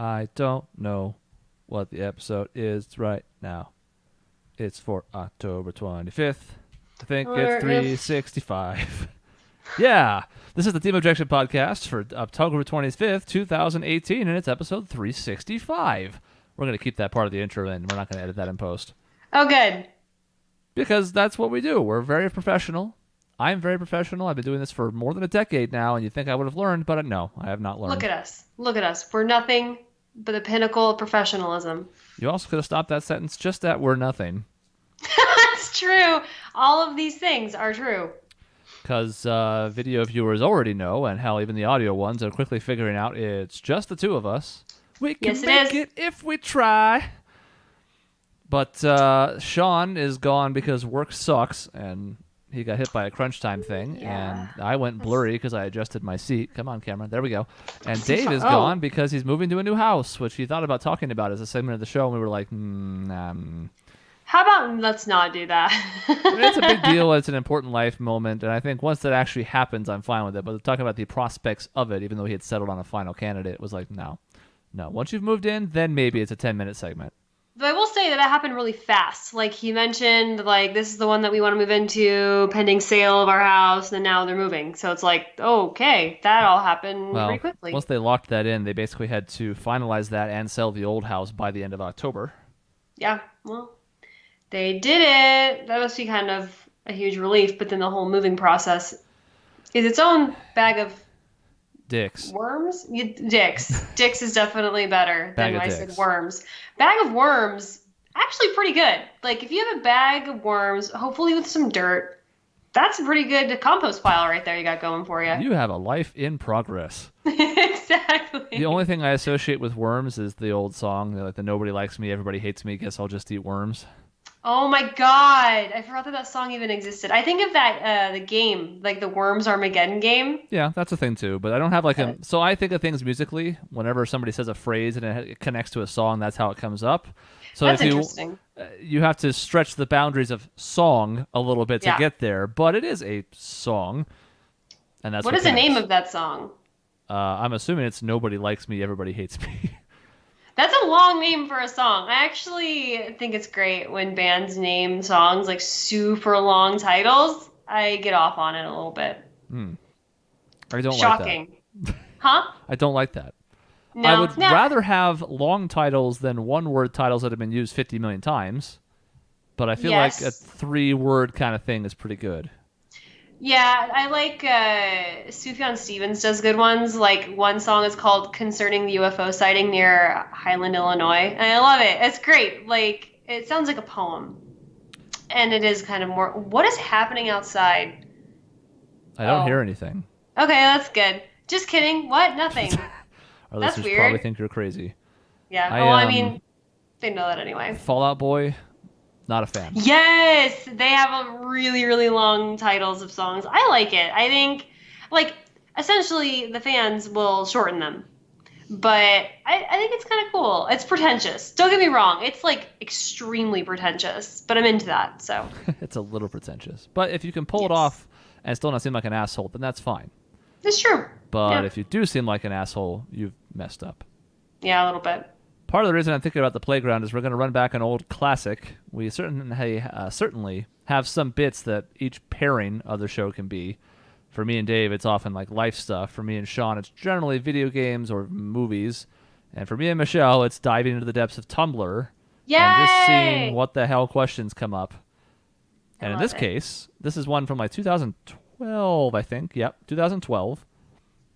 I don't know what the episode is right now. It's for October 25th. I think it's 365. Yeah, this is the Team Objection podcast for October 25th, 2018, and it's episode 365. We're going to keep that part of the intro in. We're not going to edit that in post. Oh, good. Because that's what we do. We're very professional. I'm very professional. I've been doing this for more than a decade now, and you'd think I would have learned, but no, I have not learned. Look at us. Look at us. We're nothing but the pinnacle of professionalism. You also could have stopped that sentence just at we're nothing. That's true. All of these things are true. Because video viewers already know, and hell, even the audio ones are quickly figuring out it's just the two of us. We can make it if we try. But Shaun is gone because work sucks, and he got hit by a crunch time thing, and I went blurry because I adjusted my seat. Come on, camera. There we go. And Dave is gone because he's moving to a new house, which he thought about talking about as a segment of the show, and we were like, How about let's not do that? It's a big deal. It's an important life moment, and I think once that actually happens, I'm fine with it. But talking about the prospects of it, even though he had settled on a final candidate, it was like, no. Once you've moved in, then maybe it's a 10-minute segment. But I will say that happened really fast. Like, he mentioned, like, this is the one that we want to move into, pending sale of our house, and now they're moving. So it's like, okay, that all happened pretty quickly. Once they locked that in, they basically had to finalize that and sell the old house by the end of October. Yeah, well, they did it. That must be kind of a huge relief, but then the whole moving process is its own bag of... Dicks. Worms? Dicks. Dicks is definitely better than when I said worms. Bag of worms, actually pretty good. Like, if you have a bag of worms, hopefully with some dirt, that's a pretty good compost pile right there you got going for you. You have a life in progress. Exactly. The only thing I associate with worms is the old song, like the nobody likes me, everybody hates me, guess I'll just eat worms. Oh my god, I forgot that song even existed. I think of that, the game, like the Worms Armageddon game. Yeah, that's a thing too, but I don't have like a... So I think of things musically. Whenever somebody says a phrase and it connects to a song, that's how it comes up. So that's if interesting. You have to stretch the boundaries of song a little bit to get there, but it is a song. And that's what is connects. The name of that song? I'm assuming it's Nobody Likes Me, Everybody Hates Me. That's a long name for a song. I actually think it's great when bands name songs like super long titles. I get off on it a little bit. I don't Shocking. like that. Huh? I don't like that. No, I would rather have long titles than one-word titles that have been used 50 million times. But I feel like a 3-word kind of thing is pretty good. Yeah, I like Sufjan Stevens does good ones. Like, one song is called Concerning the UFO Sighting near Highland, Illinois. And I love it. It's great. Like, it sounds like a poem. And it is kind of more... What is happening outside? I don't hear anything. Okay, that's good. Just kidding. What? Nothing. Our that's listeners weird. probably think you're crazy. Yeah. I mean, they know that anyway. Fallout Boy... Not a fan. Yes! They have a really, really long titles of songs. I like it. I think, like, essentially the fans will shorten them. But I think it's kind of cool. It's pretentious. Don't get me wrong. It's, like, extremely pretentious. But I'm into that, so. It's a little pretentious. But if you can pull it off and still not seem like an asshole, then that's fine. It's true. But if you do seem like an asshole, you've messed up. Yeah, a little bit. Part of the reason I'm thinking about the playground is we're going to run back an old classic. We certainly have some bits that each pairing of the show can be. For me and Dave, it's often like life stuff. For me and Shaun, it's generally video games or movies. And for me and Michelle, it's diving into the depths of Tumblr. Yay! And just seeing what the hell questions come up. And in this case, this is one from like 2012, I think. Yep, 2012.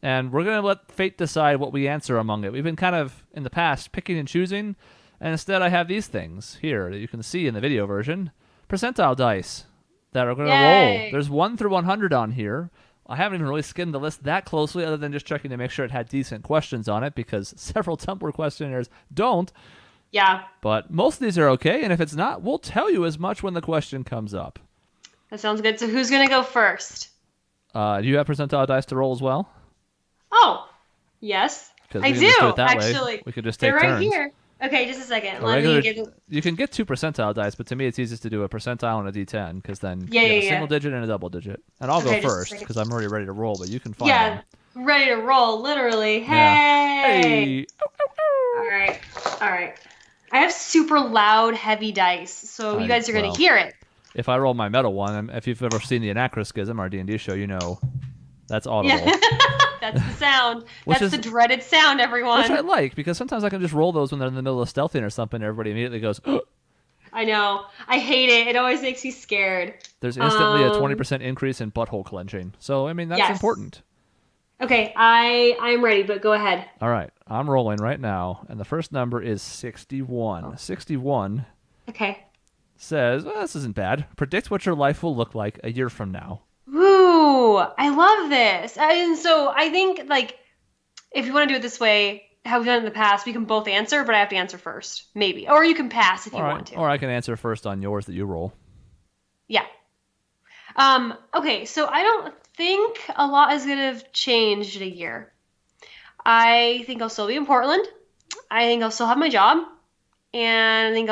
And we're going to let fate decide what we answer among it. We've been kind of, in the past, picking and choosing. And instead I have these things here that you can see in the video version. Percentile dice that are going to roll. There's 1 through 100 on here. I haven't even really skimmed the list that closely other than just checking to make sure it had decent questions on it because several Tumblr questionnaires don't. Yeah. But most of these are okay. And if it's not, we'll tell you as much when the question comes up. That sounds good. So who's going to go first? Do you have percentile dice to roll as well? Oh, yes, I do, actually. We could just take turns. They're right turns. here. Okay, just a second. You can get 2 percentile dice, but to me it's easiest to do a percentile and a D10 because then you have a single digit and a double digit. And I'll go first because I'm already ready to roll, but you can find them. Ready to roll, literally. Hey! Yeah. Hey! right. All right. I have super loud, heavy dice, so you guys are going to hear it. If I roll my metal one, if you've ever seen the Anachronism, our D&D show, you know that's audible. Yeah. That's the sound. That's the dreaded sound, everyone. Which I like, because sometimes I can just roll those when they're in the middle of stealthing or something, and everybody immediately goes, I know. I hate it. It always makes me scared. There's instantly a 20% increase in butthole clenching. So, I mean, that's important. Okay, I'm ready, but go ahead. All right, I'm rolling right now, and the first number is 61. 61 says, well, this isn't bad. Predict what your life will look like a year from now. Ooh, I love this. And so I think, like, if you want to do it this way, how we've done it in the past, we can both answer, but I have to answer first, maybe. Or you can pass if you want to. Or I can answer first on yours that you roll. Yeah. Okay, so I don't think a lot is going to have changed in a year. I think I'll still be in Portland. I think I'll still have my job. And I think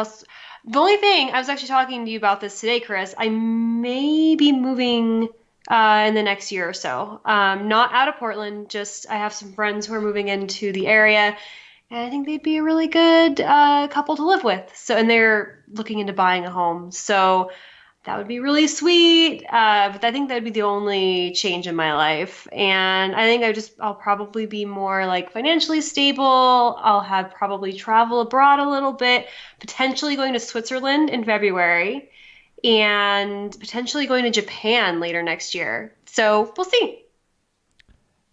the only thing, I was actually talking to you about this today, Chris, I may be moving in the next year or so. Not out of Portland, just I have some friends who are moving into the area, and I think they'd be a really good couple to live with. So, and they're looking into buying a home. So that would be really sweet. But I think that'd be the only change in my life. And I think I'll probably be more like financially stable. I'll have probably travel abroad a little bit, potentially going to Switzerland in February, and potentially going to Japan later next year. So we'll see.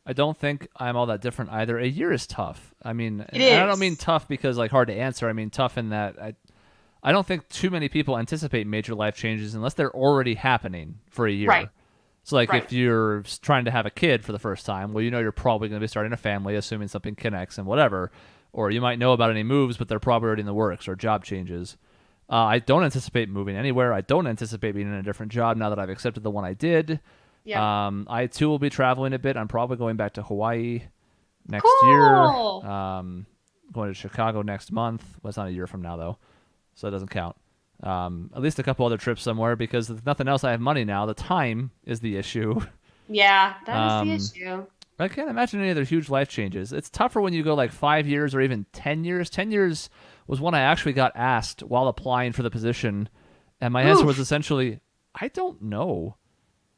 I don't think I'm all that different either. A year is tough. I mean, it is. I don't mean tough because like hard to answer. I mean tough in that I don't think too many people anticipate major life changes unless they're already happening for a year. Right. So like if you're trying to have a kid for the first time, well, you know you're probably going to be starting a family, assuming something connects and whatever. Or you might know about any moves, but they're probably already in the works, or job changes. I don't anticipate moving anywhere. I don't anticipate being in a different job now that I've accepted the one I did. Yeah. I too will be traveling a bit. I'm probably going back to Hawaii next year. Going to Chicago next month. Well, it's not a year from now though, so it doesn't count. At least a couple other trips somewhere, because if nothing else, I have money now. The time is the issue. Yeah, that is the issue. I can't imagine any other huge life changes. It's tougher when you go like 5 years or even 10 years. 10 years was one I actually got asked while applying for the position, and my answer was essentially, I don't know.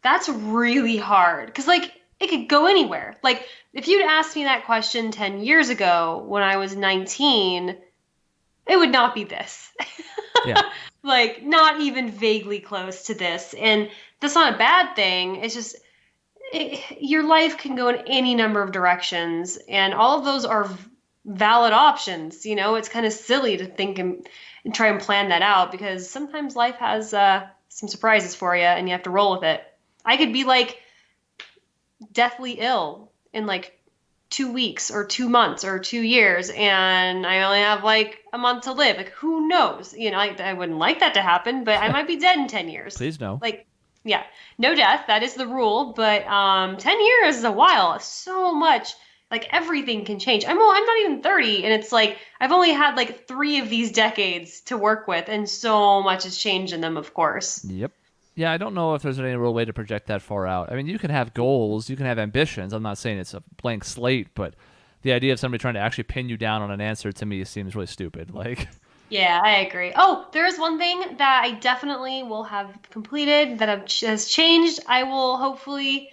That's really hard, because like it could go anywhere. Like if you'd asked me that question 10 years ago when I was 19, it would not be this. Yeah. Like not even vaguely close to this. And that's not a bad thing. It's just your life can go in any number of directions, and all of those are valid options. You know, it's kind of silly to think and try and plan that out, because sometimes life has some surprises for you and you have to roll with it. I could be like deathly ill in like 2 weeks or 2 months or 2 years, and I only have like a month to live. Like, who knows? You know, I wouldn't like that to happen, but I might be dead in 10 years. Please no. Like, yeah, no death. That is the rule. But 10 years is a while. So much. Like, everything can change. I'm not even 30, and it's like I've only had like 3 of these decades to work with, and so much has changed in them, of course. Yep. Yeah, I don't know if there's any real way to project that far out. I mean, you can have goals, you can have ambitions. I'm not saying it's a blank slate, but the idea of somebody trying to actually pin you down on an answer to me seems really stupid. Like, yeah, I agree. Oh, there is one thing that I definitely will have completed that has changed. I will hopefully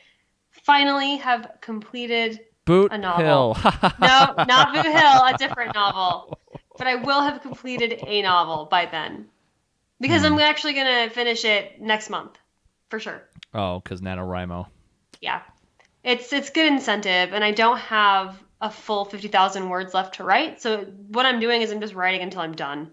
finally have completed Boot a novel. Hill. No, not Boot Hill, a different novel. But I will have completed a novel by then. Because I'm actually going to finish it next month, for sure. Oh, because NaNoWriMo. Yeah. It's good incentive, and I don't have a full 50,000 words left to write. So what I'm doing is I'm just writing until I'm done.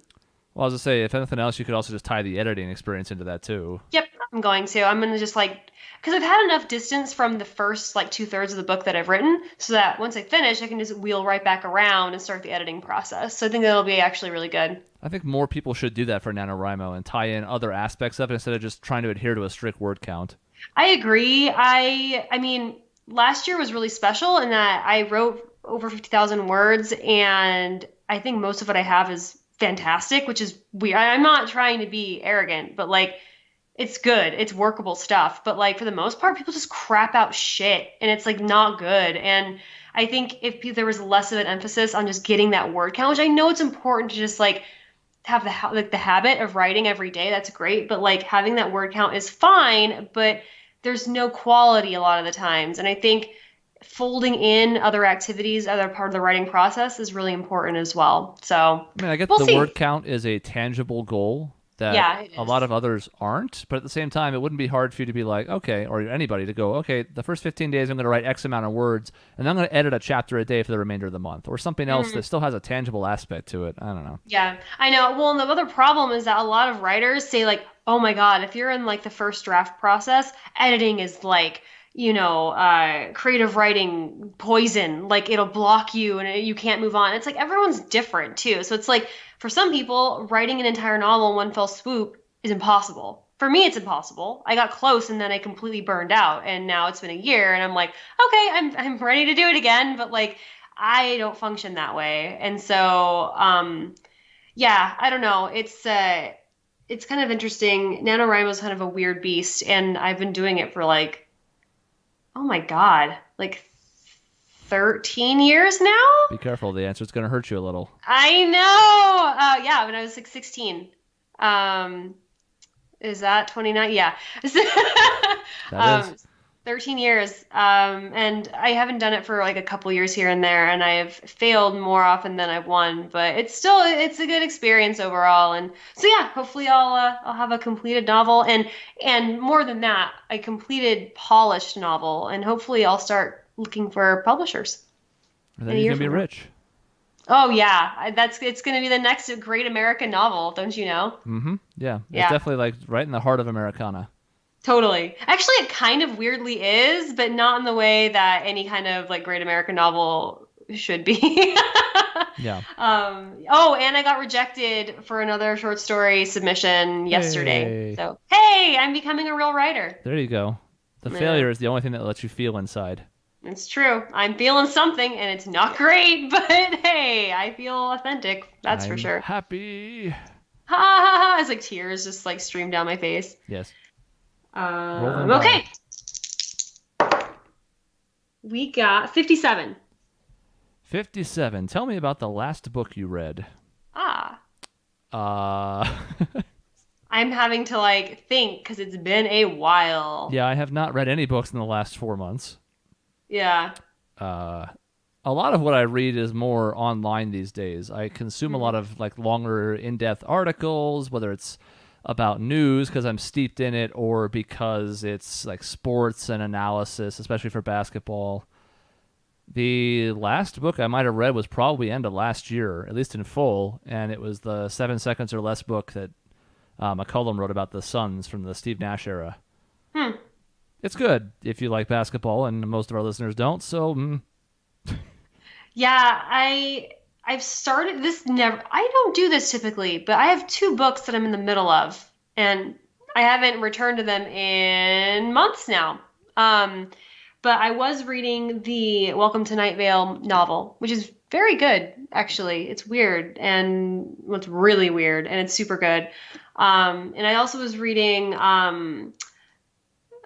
Well, I was going to say, if anything else, you could also just tie the editing experience into that, too. Yep, I'm going to. I'm going to just like, because I've had enough distance from the first like 2/3 of the book that I've written, so that once I finish, I can just wheel right back around and start the editing process. So I think that'll be actually really good. I think more people should do that for NaNoWriMo and tie in other aspects of it instead of just trying to adhere to a strict word count. I agree. I mean, last year was really special in that I wrote over 50,000 words, and I think most of what I have is fantastic, which is weird. I'm not trying to be arrogant, but like it's good. It's workable stuff. But like for the most part, people just crap out shit and it's like not good. And I think if there was less of an emphasis on just getting that word count, which I know it's important to just like have the habit of writing every day, that's great. But like having that word count is fine, but there's no quality a lot of the times. And I think folding in other activities, other part of the writing process is really important as well. So I mean, I get we'll the see. word count is a tangible goal that Yeah, it a lot is. of others aren't, but at the same time, it wouldn't be hard for you to be like, okay, or anybody to go, okay, the first 15 days I'm going to write X amount of words, and then I'm going to edit a chapter a day for the remainder of the month, or something else that still has a tangible aspect to it. I don't know. Yeah, I know. Well, and the other problem is that a lot of writers say like, "Oh my God, if you're in like the first draft process, editing is like, creative writing poison. Like it'll block you and you can't move on." It's like everyone's different too. So it's like for some people, writing an entire novel in one fell swoop is impossible. For me, it's impossible. I got close and then I completely burned out, and now it's been a year, and I'm like, okay, I'm ready to do it again, but like I don't function that way, and so yeah, I don't know. It's kind of interesting. NaNoWriMo is kind of a weird beast, and I've been doing it for like, oh my God, like 13 years now? Be careful, the answer's going to hurt you a little. I know. Yeah, when I was like 16. Um, is that 29? Yeah. That is. 13 years. And I haven't done it for like a couple years here and there, and I have failed more often than I've won, but it's a good experience overall. And so yeah, hopefully I'll have a completed novel, and more than that, a completed polished novel, and hopefully I'll start looking for publishers And in then a you're year going to be from now. rich. Oh yeah, it's going to be the next great American novel, don't you know? Mm-hmm. Yeah. It's Yeah. definitely like right in the heart of Americana. Totally. Actually, it kind of weirdly is, but not in the way that any kind of like great American novel should be. Yeah. Oh, and I got rejected for another short story submission yesterday. Hey. So, hey, I'm becoming a real writer. There you go. The Yeah, failure is the only thing that lets you feel inside. it's true. I'm feeling something and it's not great, but hey, I feel authentic. That's for I'm sure. happy. Ha ha ha. It's like tears just like stream down my face. Yes. Roll them down. Okay. We got 57. 57. Tell me about the last book you read. Ah, Uh, I'm having to like think because it's been a while. yeah, I have not read any books in the last 4 months. Yeah. A lot of what I read is more online these days. I consume a Mhm. lot of like longer, in-depth articles, whether it's about news because I'm steeped in it, or because it's like sports and analysis, especially for basketball. The last book I might have read was probably end of last year, at least in full, and it was the 7 Seconds or Less book that McCullum wrote about the Suns from the Steve Nash era. Hmm. It's good if you like basketball, and most of our listeners don't, so Yeah, I've started this never I don't do this typically, but I have two books that I'm in the middle of, and I haven't returned to them in months now. Um, but I was reading the Welcome to Night Vale novel, which is very good, actually. It's weird, and well, it's really weird, and it's super good. And I also was reading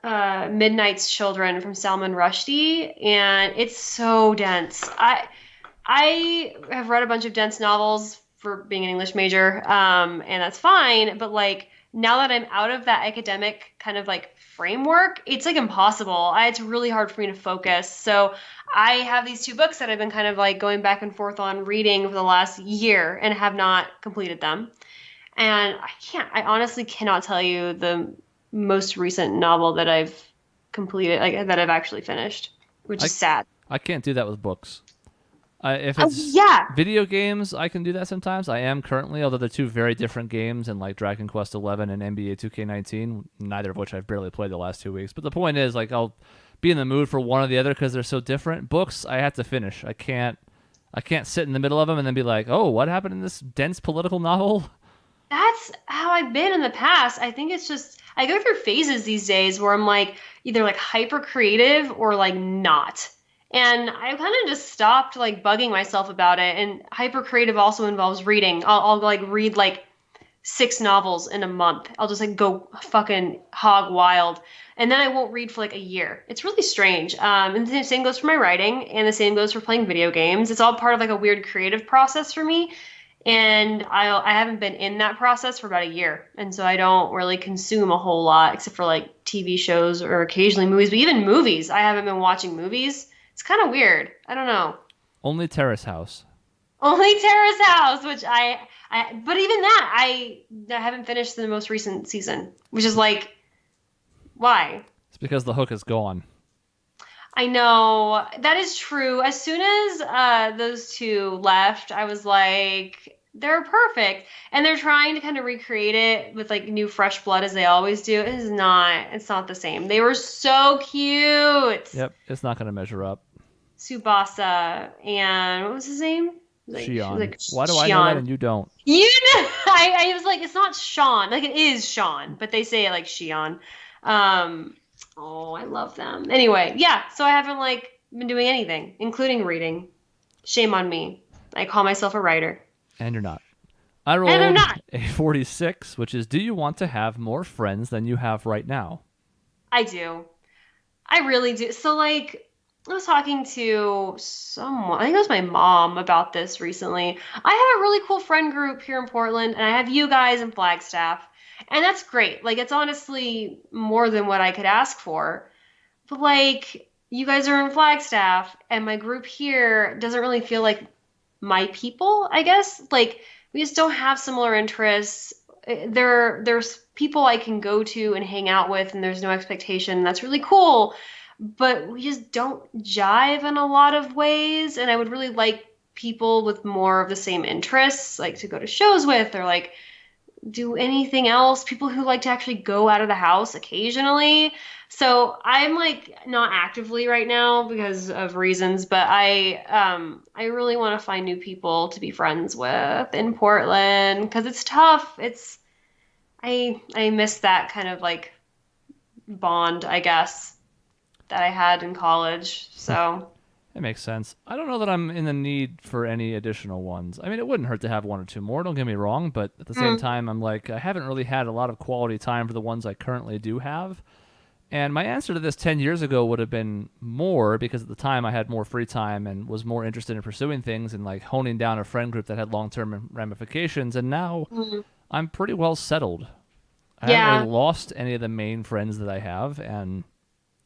Midnight's Children from Salman Rushdie, and it's so dense. I have read a bunch of dense novels for being an English major, and that's fine. But like now that I'm out of that academic kind of like framework, it's like impossible. It's really hard for me to focus. So I have these two books that I've been kind of like going back and forth on reading for the last year and have not completed them. And I honestly cannot tell you the most recent novel that I've completed, like that I've actually finished, which I is sad. I can't do that with books. If it's Yeah. video games, I can do that sometimes. I am currently, although they're two very different games, in like Dragon Quest XI and NBA 2K19, neither of which I've barely played the last 2 weeks. But the point is, like, I'll be in the mood for one or the other because they're so different. Books, I have to finish. I can't sit in the middle of them and then be like, oh, what happened in this dense political novel? That's how I've been in the past. I think it's just I go through phases these days where I'm like either like hyper creative or like not. And I kind of just stopped like bugging myself about it. And hyper creative also involves reading. I'll like read like 6 novels in a month. I'll just like go fucking hog wild. And then I won't read for like a year. It's really strange. And the same goes for my writing, and the same goes for playing video games. It's all part of like a weird creative process for me. And I haven't been in that process for about a year. And so I don't really consume a whole lot except for like TV shows or occasionally movies. But even movies, I haven't been watching movies. It's kind of weird. I don't know. Only Terrace House. Only Terrace House, which but even that, I haven't finished the most recent season, which is like, why? It's because the hook is gone. I know. That is true. As soon as those two left, I was like, they're perfect. And they're trying to kind of recreate it with like new fresh blood as they always do. It's not the same. They were so cute. Yep, it's not going to measure up. Tsubasa and what was his name? Shion. Like, Why do I know that and you don't? You know, I was like, it's not Sean. Like it is Sean, but they say it like Shion. Oh, I love them. Anyway, yeah, so I haven't like been doing anything, including reading. Shame on me. I call myself a writer. And you're not. I rolled a 46, which is, do you want to have more friends than you have right now? I do. I really do. So like, I was talking to someone, I think it was my mom about this recently. I have a really cool friend group here in Portland, and I have you guys in Flagstaff. And that's great. Like, it's honestly more than what I could ask for. But, like, you guys are in Flagstaff, and my group here doesn't really feel like my people, I guess. Like, we just don't have similar interests. There's people I can go to and hang out with, and there's no expectation. That's really cool. But we just don't jive in a lot of ways. And I would really like people with more of the same interests, like, to go to shows with, or, like, do anything else, people who like to actually go out of the house occasionally. So I'm like not actively right now because of reasons, but I really want to find new people to be friends with in Portland because it's tough. I miss that kind of like bond, I guess, that I had in college. So it makes sense. I don't know that I'm in the need for any additional ones. I mean, it wouldn't hurt to have one or two more, don't get me wrong, but at the same time, I'm like, I haven't really had a lot of quality time for the ones I currently do have. And my answer to this 10 years ago would have been more, because at the time I had more free time and was more interested in pursuing things and like honing down a friend group that had long-term ramifications. And now I'm pretty well settled. I haven't really lost any of the main friends that I have, and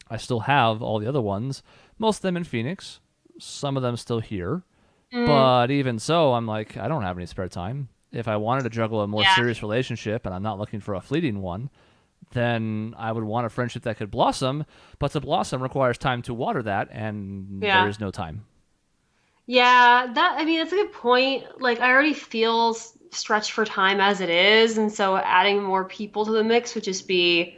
I still have all the other ones, most of them in Phoenix, some of them still here. But even so, I'm like, I don't have any spare time. If I wanted to juggle a more serious relationship and I'm not looking for a fleeting one, then I would want a friendship that could blossom. But to blossom requires time to water that, and there is no time. Yeah, that's a good point. Like, I already feel stretched for time as it is, and so adding more people to the mix would just be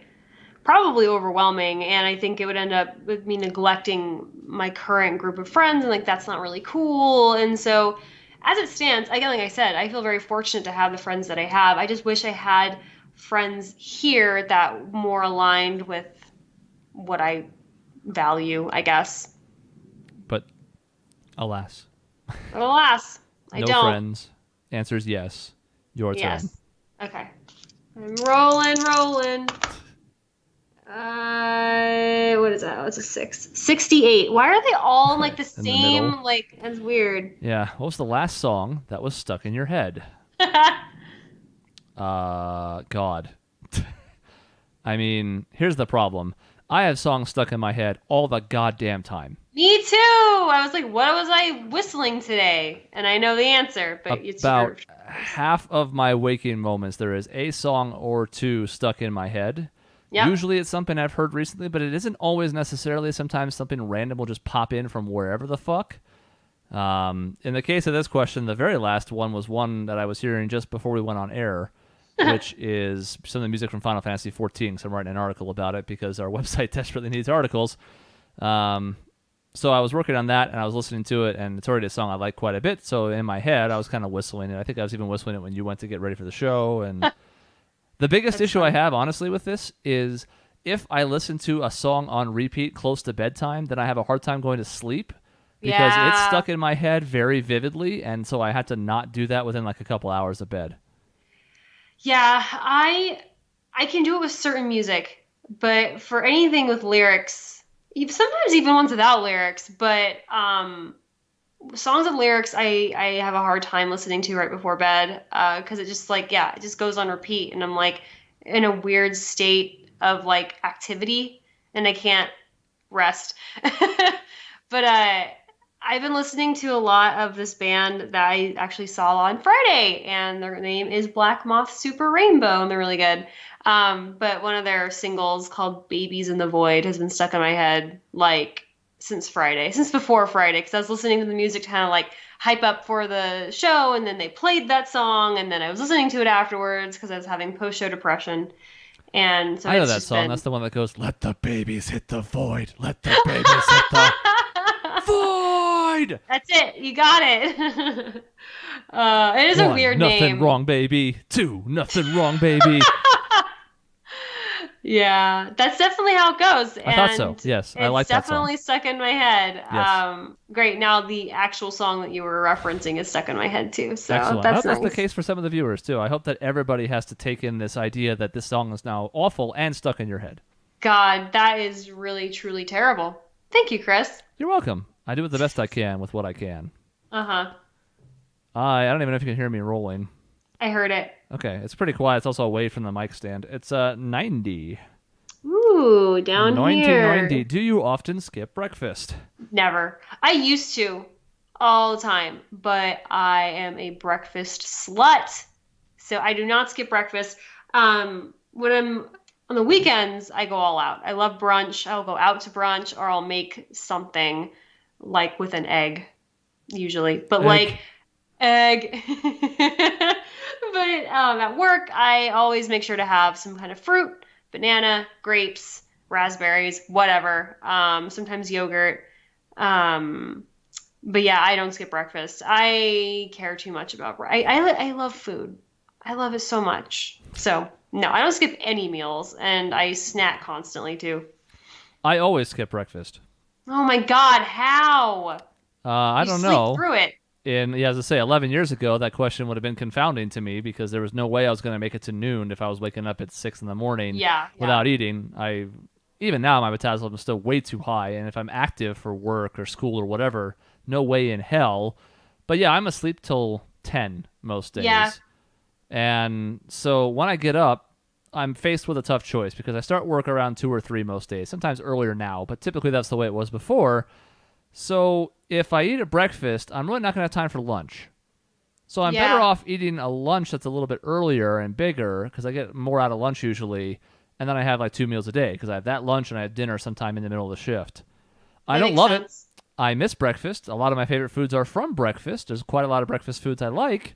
probably overwhelming, and I think it would end up with me neglecting my current group of friends, and like that's not really cool. And so as it stands, again, like I said, I feel very fortunate to have the friends that I have. I just wish I had friends here that more aligned with what I value, I guess. But alas. But alas, I no don't. No friends. Answer is yes. Your turn. Okay. I'm rolling. What is that? Oh, it's a 6. 68. Why are they all like the same? Like, that's weird. Yeah. What was the last song that was stuck in your head? God. I mean, here's the problem. I have songs stuck in my head all the goddamn time. Me too. I was like, what was I whistling today? And I know the answer, but it's about half of my waking moments, there is a song or two stuck in my head. Yep. Usually it's something I've heard recently, but it isn't always necessarily. Sometimes something random will just pop in from wherever the fuck. In the case of this question, the very last one was one that I was hearing just before we went on air, which is some of the music from Final Fantasy XIV. So I'm writing an article about it because our website desperately needs articles. So I was working on that, and I was listening to it, and it's already a song I like quite a bit. So in my head, I was kind of whistling it. I think I was even whistling it when you went to get ready for the show, and... The biggest issue I have, honestly, with this is if I listen to a song on repeat close to bedtime, then I have a hard time going to sleep because it's stuck in my head very vividly, and so I had to not do that within like a couple hours of bed. Yeah, I can do it with certain music, but for anything with lyrics, sometimes even ones without lyrics, but songs with lyrics I have a hard time listening to right before bed because it just like yeah, it just goes on repeat and I'm like in a weird state of like activity and I can't rest. But I've been listening to a lot of this band that I actually saw on Friday, and their name is Black Moth Super Rainbow, and they're really good. But one of their singles called Babies in the Void has been stuck in my head like since Friday, since before Friday, because I was listening to the music to kind of like hype up for the show, and then they played that song, and then I was listening to it afterwards because I was having post-show depression. And so I know it's that just song. been That's the one that goes, "Let the babies hit the void. Let the babies hit the void." That's it. You got it. It is a One, weird nothing name. wrong, baby. Two, nothing wrong, baby. Yeah, that's definitely how it goes. I thought so. And Yes, I it's like that song. definitely stuck in my head. Yes. Great. Now the actual song that you were referencing is stuck in my head too. So Excellent. I that's hope that's the nice. case for some of the viewers too. I hope that everybody has to take in this idea that this song is now awful and stuck in your head. God, that is really truly terrible. Thank you, Chris. You're welcome. I do it the best I can with what I can. Uh-huh. I don't even know if you can hear me rolling. I heard it. Okay, it's pretty quiet. It's also away from the mic stand. It's 90. Ooh, down 90, here. 90. Do you often skip breakfast? Never. I used to all the time, but I am a breakfast slut. So I do not skip breakfast. When I'm on the weekends, I go all out. I love brunch. I'll go out to brunch or I'll make something like with an egg, usually. But Egg. like egg. But at work, I always make sure to have some kind of fruit, banana, grapes, raspberries, whatever. Sometimes yogurt. But yeah, I don't skip breakfast. I care too much about I love food. I love it so much. So no, I don't skip any meals, and I snack constantly too. I always skip breakfast. Oh my God, how? I You don't sleep know. through it. And yeah, as I say, 11 years ago, that question would have been confounding to me because there was no way I was going to make it to noon if I was waking up at 6 in the morning Yeah, without eating. Even now, my metabolism is still way too high, and if I'm active for work or school or whatever, no way in hell. But yeah, I'm asleep till 10 most days. Yeah. And so when I get up, I'm faced with a tough choice because I start work around 2 or 3 most days, sometimes earlier now, but typically that's the way it was before. So if I eat at breakfast, I'm really not going to have time for lunch. So I'm better Yeah. off eating a lunch that's a little bit earlier and bigger because I get more out of lunch usually. And then I have like 2 meals a day because I have that lunch and I have dinner sometime in the middle of the shift. I That don't makes love sense. it. I miss breakfast. A lot of my favorite foods are from breakfast. There's quite a lot of breakfast foods I like,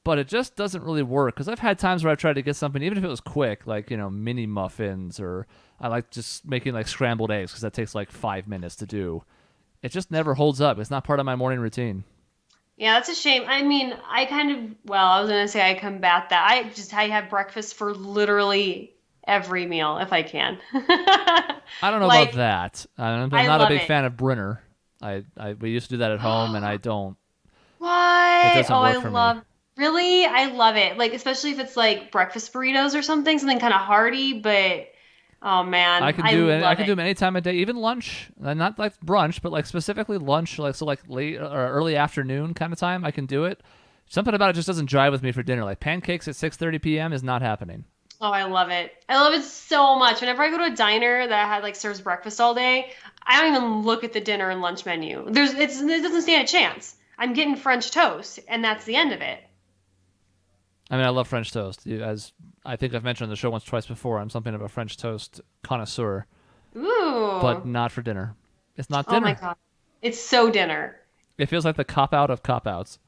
but it just doesn't really work because I've had times where I've tried to get something, even if it was quick, like, mini muffins, or I like just making like scrambled eggs because that takes like 5 minutes to do. It just never holds up. It's not part of my morning routine. Yeah, that's a shame. I mean, I was gonna say I combat that. I have breakfast for literally every meal if I can. I don't know about Like, that. I'm I not a love big it. fan of Brinner. We used to do that at home, and I don't. It What? doesn't Oh, I work for me. love, really? I love it. Like, especially if it's like breakfast burritos or something kind of hearty, but oh man, I I love can do it. them any time of day, even lunch. Not like brunch, but like specifically lunch, like late or early afternoon kind of time. I can do it. Something about it just doesn't jive with me for dinner. Like pancakes at 6:30 p.m. is not happening. Oh, I love it. I love it so much. Whenever I go to a diner that had like serves breakfast all day, I don't even look at the dinner and lunch menu. It doesn't stand a chance. I'm getting French toast, and that's the end of it. I mean, I love French toast. As I think I've mentioned on the show once, twice before, I'm something of a French toast connoisseur, but Ooh. not for dinner. It's not Oh my dinner. God. It's so dinner. It feels like the cop out of cop outs.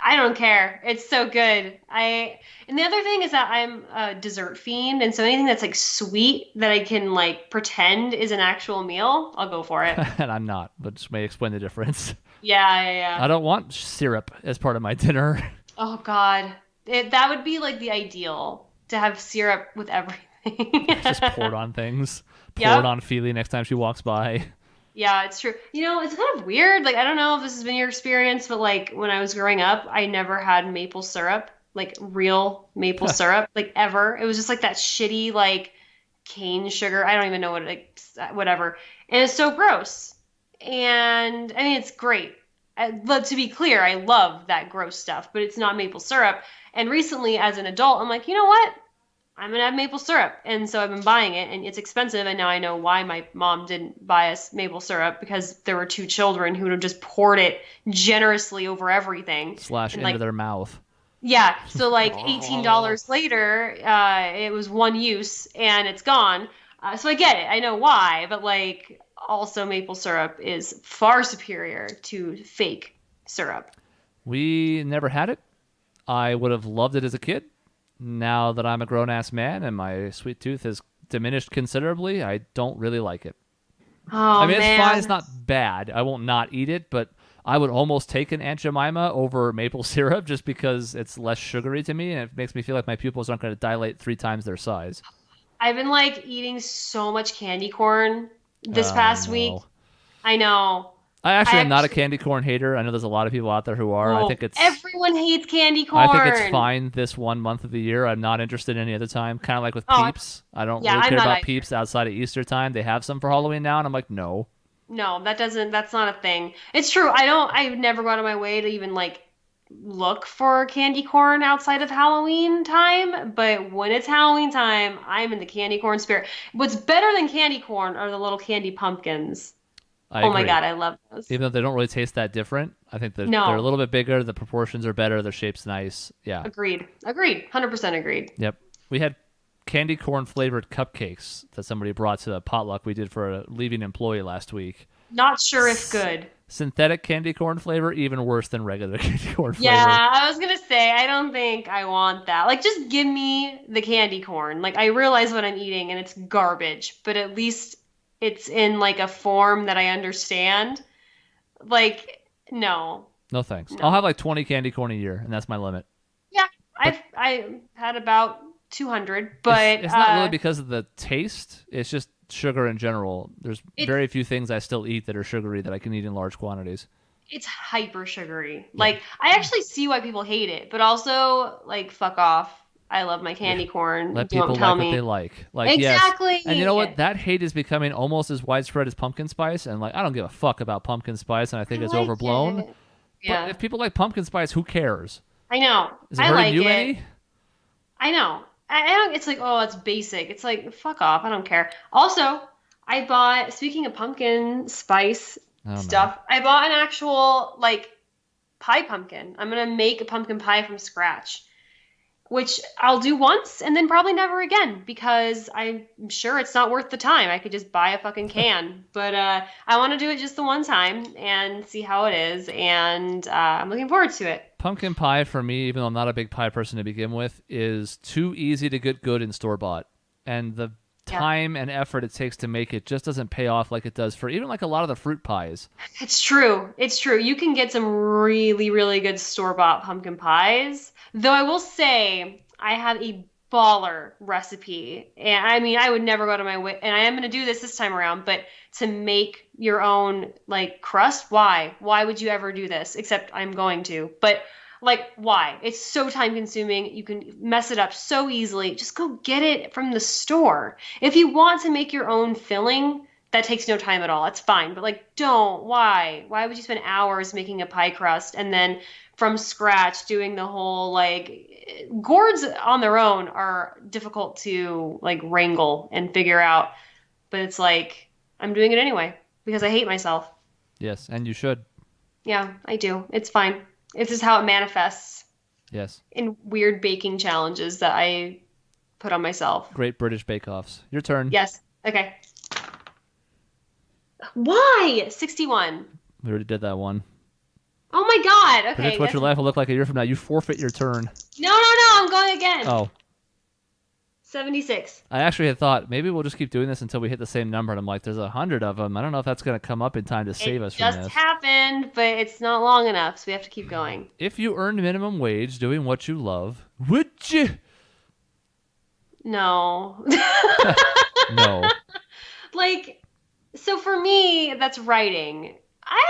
I don't care. It's so good. And the other thing is that I'm a dessert fiend, and so anything that's like sweet that I can like pretend is an actual meal, I'll go for it. And I'm not, but just may explain the difference. Yeah, yeah, yeah. I don't want syrup as part of my dinner. Oh God. That would be like the ideal to have syrup with everything. Just poured on things. Pour it Yep. on Feely next time she walks by. Yeah, it's true. It's kind of weird. Like, I don't know if this has been your experience, but like when I was growing up, I never had maple syrup like real maple syrup like ever. It was just like that shitty like cane sugar. I don't even know what it whatever. And it's so gross. And I mean, it's great. To be clear, I love that gross stuff, but it's not maple syrup. And recently, as an adult, I'm like, you know what? I'm gonna have maple syrup, and so I've been buying it, and it's expensive. And now I know why my mom didn't buy us maple syrup, because there were two children who would have just poured it generously over everything, Slash and into like, their mouth. yeah. So like $18 later, it was one use and it's gone. So I get it. I know why, but like also maple syrup is far superior to fake syrup. We never had it. I would have loved it as a kid. Now that I'm a grown-ass man and my sweet tooth has diminished considerably, I don't really like it. Oh I mean, man. it's fine. It's not bad. I won't not eat it, but I would almost take an Aunt Jemima over maple syrup just because it's less sugary to me, and it makes me feel like my pupils aren't going to dilate 3 times their size. I've been like eating so much candy corn this past week. No. I know. I actually am not a candy corn hater. I know there's a lot of people out there who are. I think it's everyone hates candy corn. I think it's fine this 1 month of the year. I'm not interested in any other time. Kind of like with Peeps. I don't really care about Peeps outside of Easter time. They have some for Halloween now, and I'm like, no. No, that's not a thing. It's true. I've never gone out of my way to even like look for candy corn outside of Halloween time, but when it's Halloween time, I'm in the candy corn spirit. What's better than candy corn are the little candy pumpkins. Oh my God, I love those. Even though they don't really taste that different, I think they're a little bit bigger. The proportions are better. Their shape's nice. Yeah. Agreed. 100% agreed. Yep. We had candy corn flavored cupcakes that somebody brought to the potluck we did for a leaving employee last week. Not sure if good. Synthetic candy corn flavor, even worse than regular candy corn flavor. Yeah, I was gonna say, I don't think I want that. Like, just give me the candy corn. Like, I realize what I'm eating and it's garbage, but at least it's in like a form that I understand. Like, no. No thanks. No. I'll have like 20 candy corn a year, and that's my limit. Yeah, I've had about 200, but it's not really because of the taste. It's just sugar in general. There's very few things I still eat that are sugary that I can eat in large quantities. It's hyper sugary. Yeah. Like, I actually see why people hate it, but also like, fuck off. I love my candy corn. Let people like what they like. Like, exactly. Yes. And you know what? That hate is becoming almost as widespread as pumpkin spice. And like, I don't give a fuck about pumpkin spice, and I think it's overblown. It. Yeah. But if people like pumpkin spice, who cares? I know. Is it hurting you any? I know. I don't. It's like, oh, it's basic. It's like, fuck off. I don't care. Also, I bought. Speaking of pumpkin spice stuff, I bought an actual like pie pumpkin. I'm gonna make a pumpkin pie from scratch, which I'll do once and then probably never again, because I'm sure it's not worth the time. I could just buy a fucking can. But I want to do it just the one time and see how it is, and I'm looking forward to it. Pumpkin pie for me, even though I'm not a big pie person to begin with, is too easy to get good in store-bought. And the time and effort it takes to make it just doesn't pay off like it does for even like a lot of the fruit pies. It's true. It's true. You can get some really, really good store-bought pumpkin pies. Though I will say, I have a baller recipe. And I mean, I would never go out of my way, and I am going to do this time around, but to make your own like crust, why? Why would you ever do this? Except I'm going to. But like, why? It's so time consuming. You can mess it up so easily. Just go get it from the store. If you want to make your own filling, that takes no time at all. It's fine. But like, don't. Why? Why would you spend hours making a pie crust and then from scratch doing the whole like gourds on their own are difficult to like wrangle and figure out. But it's like, I'm doing it anyway because I hate myself. Yes, and you should. Yeah, I do. It's fine. It's just how it manifests. Yes. In weird baking challenges that I put on myself. Great British bake-offs. Your turn. Yes. Okay. Why? 61. We already did that one. Oh my God. Okay. Predict what your life will look like a year from now. You forfeit your turn. No. I'm going again. Oh. 76. I actually had thought maybe we'll just keep doing this until we hit the same number. And I'm like, there's 100 of them. I don't know if that's going to come up in time to save us from this. It just happened, but it's not long enough, so we have to keep going. If you earned minimum wage doing what you love, would you? No. No. Like, so for me, that's writing. I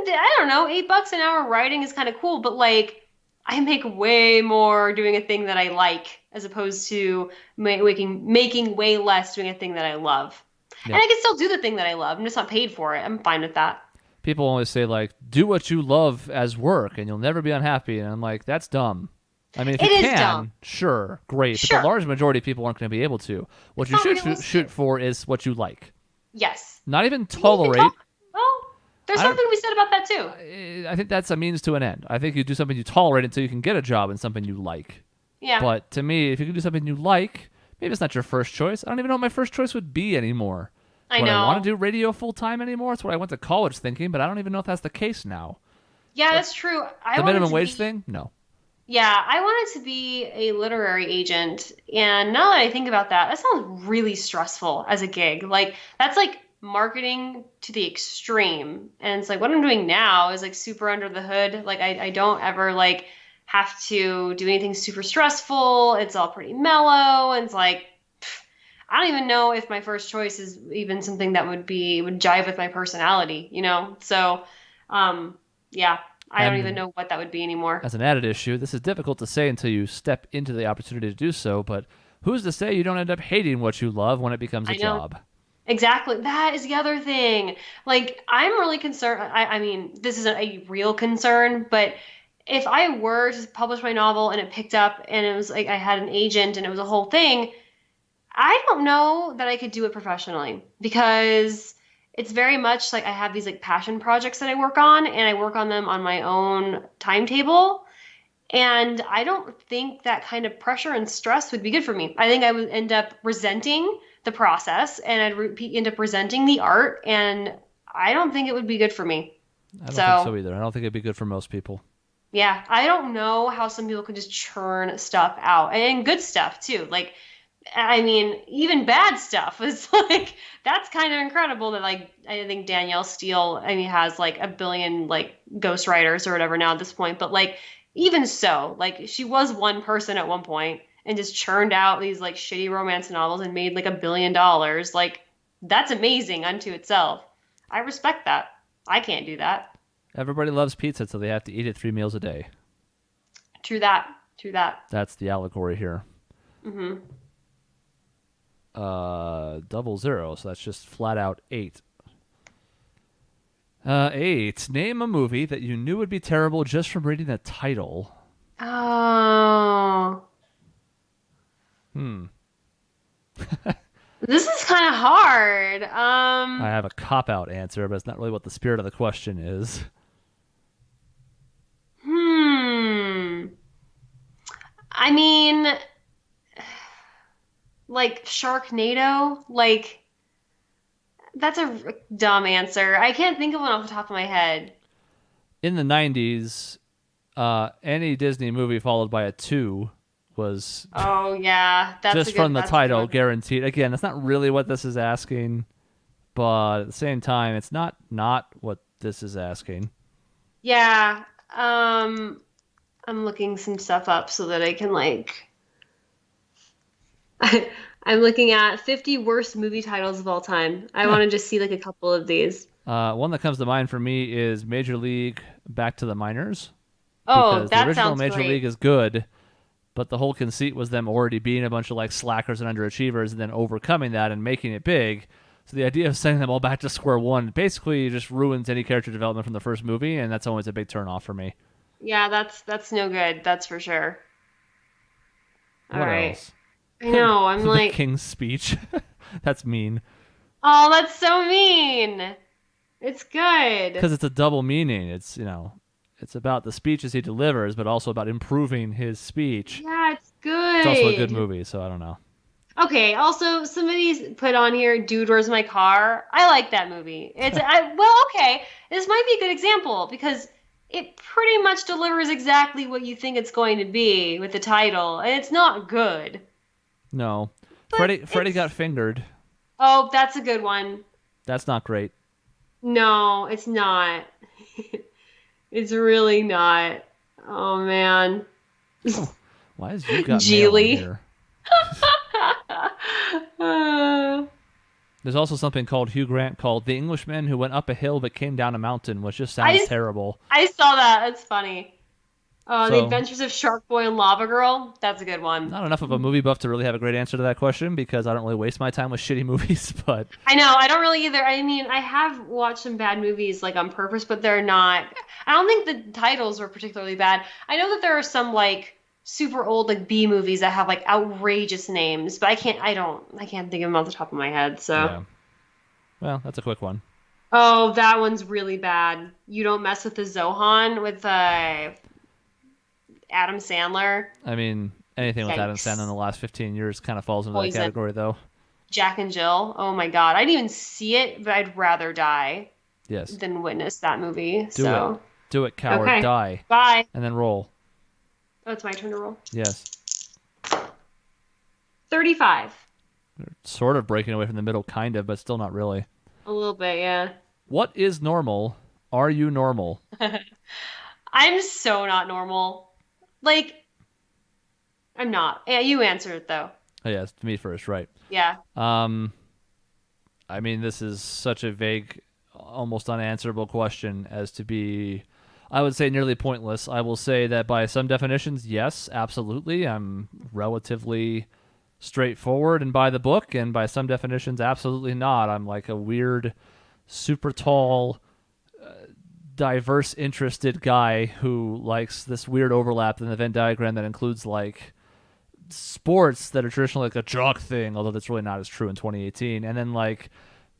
mean, I don't know, $8 an hour writing is kind of cool, but like, I make way more doing a thing that I like as opposed to making way less doing a thing that I love. And Yep. I can still do the thing that I love. I'm just not paid for it. I'm fine with that. People always say like, do what you love as work, and you'll never be unhappy. And I'm like, that's dumb. I mean, if you It is dumb. can, sure, great. But the Sure. large majority of people aren't going to be able to. What It's you not should realistic. shoot for is what you like. Yes. Not even You can tolerate. talk. Well, there's I don't. something to be said about that too. I think that's a means to an end. I think you do something you tolerate until you can get a job in something you like. Yeah. But to me, if you can do something you like, maybe it's not your first choice. I don't even know what my first choice would be anymore. I Would I want know. to do radio full time anymore? It's what I went to college thinking, but I don't even know if that's the case now. Yeah, that's true. I The wanted minimum to wage be, thing? No. Yeah, I wanted to be a literary agent. And now that I think about that, that sounds really stressful as a gig. Like, that's like marketing to the extreme. And it's like what I'm doing now is like super under the hood. Like, I don't ever like have to do anything super stressful. It's all pretty mellow. And it's like, I don't even know if my first choice is even something that would jive with my personality, you know? So, yeah, I don't even And know what that would be anymore. as an added issue, this is difficult to say until you step into the opportunity to do so, but who's to say you don't end up hating what you love when it becomes a I know. job? Exactly. That is the other thing. Like, I'm really concerned. I mean, this isn't a real concern, but if I were to publish my novel and it picked up and it was like I had an agent and it was a whole thing, I don't know that I could do it professionally because it's very much like I have these like passion projects that I work on and I work on them on my own timetable. And I don't think that kind of pressure and stress would be good for me. I think I would end up resenting the process and end up resenting the art. And I don't think it would be good for me. I don't think So, so either. I don't think it'd be good for most people. yeah, I don't know how some people can just churn stuff out and good stuff too. Like, I mean, even bad stuff is like that's kind of incredible that like I think Danielle Steele, I mean, has like a billion like ghostwriters or whatever now at this point, but like even so, like she was one person at one point and just churned out these like shitty romance novels and made like $1 billion. Like that's amazing unto itself. I respect that. I can't do that. Everybody loves pizza, so they have to eat it 3 meals a day. True that. True that. That's the allegory here. Hmm. 00, so that's just flat out 8. 8. Name a movie that you knew would be terrible just from reading the title. Oh. Hmm. This is kind of hard. I have a cop-out answer, but it's not really what the spirit of the question is. Hmm. I mean, like Sharknado, like that's a dumb answer. I can't think of one off the top of my head. In the 90s, any Disney movie followed by a 2 was Oh yeah, just from the that's a good title one. guaranteed. Again, that's not really what this is asking, but at the same time, it's not what this is asking. Yeah. I'm looking some stuff up so that I can like I'm looking at 50 worst movie titles of all time. I want to just see like a couple of these. One that comes to mind for me is Major League Back to the Minors, Oh, because the that original sounds Major great. League is good, but the whole conceit was them already being a bunch of like slackers and underachievers and then overcoming that and making it big. So the idea of sending them all back to square one basically just ruins any character development from the first movie, and that's always a big turnoff for me. Yeah, that's no good. That's for sure. All What right. else? I know. I'm The like, King's Speech. That's mean. oh, that's so mean. It's good. Because it's a double meaning. It's, it's about the speeches he delivers, but also about improving his speech. Yeah, it's It's also a good good. movie, so I don't know. Okay, also somebody's put on here, Dude, Where's My Car? I like that movie. Well, okay. This might be a good example because it pretty much delivers exactly what you think it's going to be with the title, and it's not good. No. But Freddie it's got fingered. Oh, that's a good one. That's not great. No, it's not. It's really not. Oh man. Why is you got mail on Geely. here? Uh, There's also something called Hugh Grant called The Englishman Who Went Up a Hill But Came Down a Mountain, which just I sounds just terrible. I saw that. That's funny. The So Adventures of Shark Boy and Lava Girl. That's a good one. not enough of a movie buff to really have a great answer to that question because I don't really waste my time with shitty movies. But I know, I don't really either. I mean, I have watched some bad movies like on purpose, but they're not. I don't think the titles are particularly bad. I know that there are some like super old like B movies that have like outrageous names, but I can't think of them off the top of my head. So, yeah, well, that's a quick one. oh, that one's really bad. You Don't Mess with the Zohan with Adam Sandler. I mean, anything with Adam Sandler in Yikes. the last 15 years kind of falls into that Poison. category, though. Jack and Jill. Oh my God. I didn't even see it, but I'd rather die Yes, than witness that movie. do it, So, do it, coward, okay. die, Bye. and then roll. Oh, it's my turn to roll. Yes, 35. sort of breaking away from the middle, kind of, but still not really. A little bit, yeah. What is normal? Are you normal? I'm so not normal. Like, I'm not. Yeah, you answered it though. Oh, yes, to me first, right? Yeah. I mean, this is such a vague, almost unanswerable question as to be, I would say, nearly pointless. I will say that by some definitions, yes, absolutely. I'm relatively straightforward and by the book, and by some definitions, absolutely not. I'm like a weird, super tall, diverse, interested guy who likes this weird overlap in the Venn diagram that includes like sports that are traditionally like a jock thing, although that's really not as true in 2018, and then like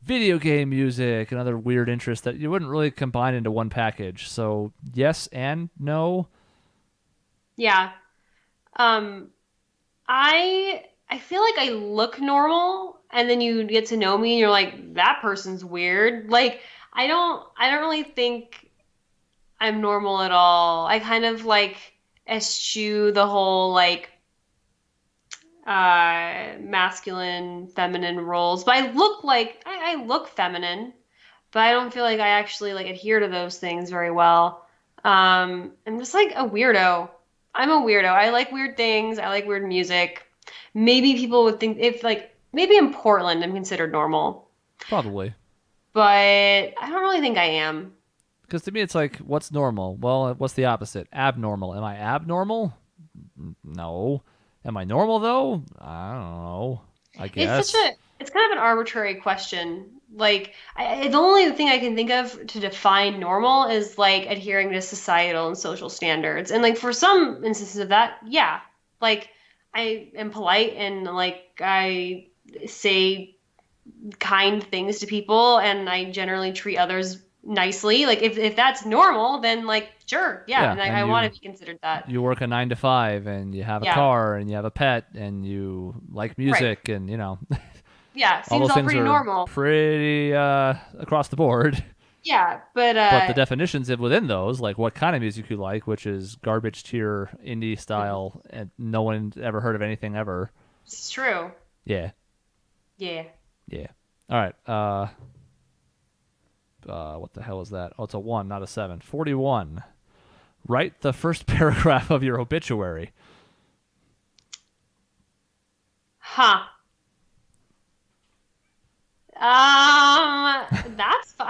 video game music and other weird interests that you wouldn't really combine into one package. So yes and no. Yeah. Um, I feel like I look normal, and then you get to know me, and you're like, that person's weird. Like, I don't really think I'm normal at all. I kind of like eschew the whole like masculine, feminine roles. But I look feminine, but I don't feel like I actually like adhere to those things very well. I'm just like a weirdo. I'm a weirdo. I like weird things. I like weird music. Maybe people would think if like maybe in Portland I'm considered normal, Probably. but I don't really think I am. Because to me, it's like, what's normal? Well, what's the opposite? Abnormal. Am I abnormal? No. Am I normal, though? I don't know. I guess. It's kind of an arbitrary question. Like, the only thing I can think of to define normal is like adhering to societal and social standards. And like for some instances of that, yeah, like I am polite and like I say kind things to people and I generally treat others nicely. Like if that's normal, then like sure, yeah, Yeah, and and I want to be considered that. you work a 9 to 5, and you have a Yeah, car, and you have a pet, and you like right. music, and Yeah, all seems those all things pretty are normal. pretty across the board. Yeah, but But the definitions within those, like what kind of music you like, which is garbage tier indie style, and no one ever heard of anything ever. it's true. Yeah, Yeah. yeah. All right. What the hell is that? Oh, it's a 1, not a 7. 41. Write the first paragraph of your obituary. Huh. I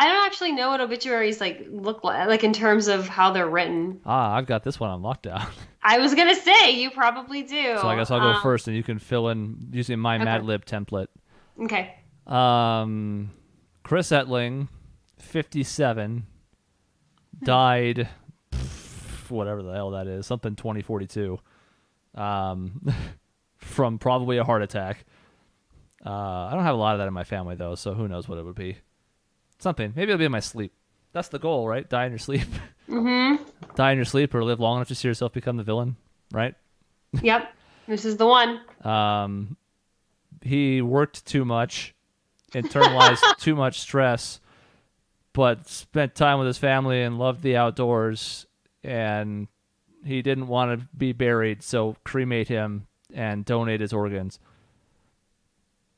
don't actually know what obituaries like look like in terms of how they're written. I've got this one on lockdown. I was gonna say you probably do. So I guess I'll go first, and you can fill in using my Okay. Mad Lib template. Okay. Chris Etling, 57, died, whatever the hell that is, something 2042, from probably a heart attack. I don't have a lot of that in my family, though, so who knows what it would be. Something. Maybe it'll be in my sleep. That's the goal, right? Die in your sleep. Mm-hmm. Die in your sleep or live long enough to see yourself become the villain, right? Yep. This is the one. He worked too much, internalized too much stress, but spent time with his family and loved the outdoors, and he didn't want to be buried, so cremate him and donate his organs.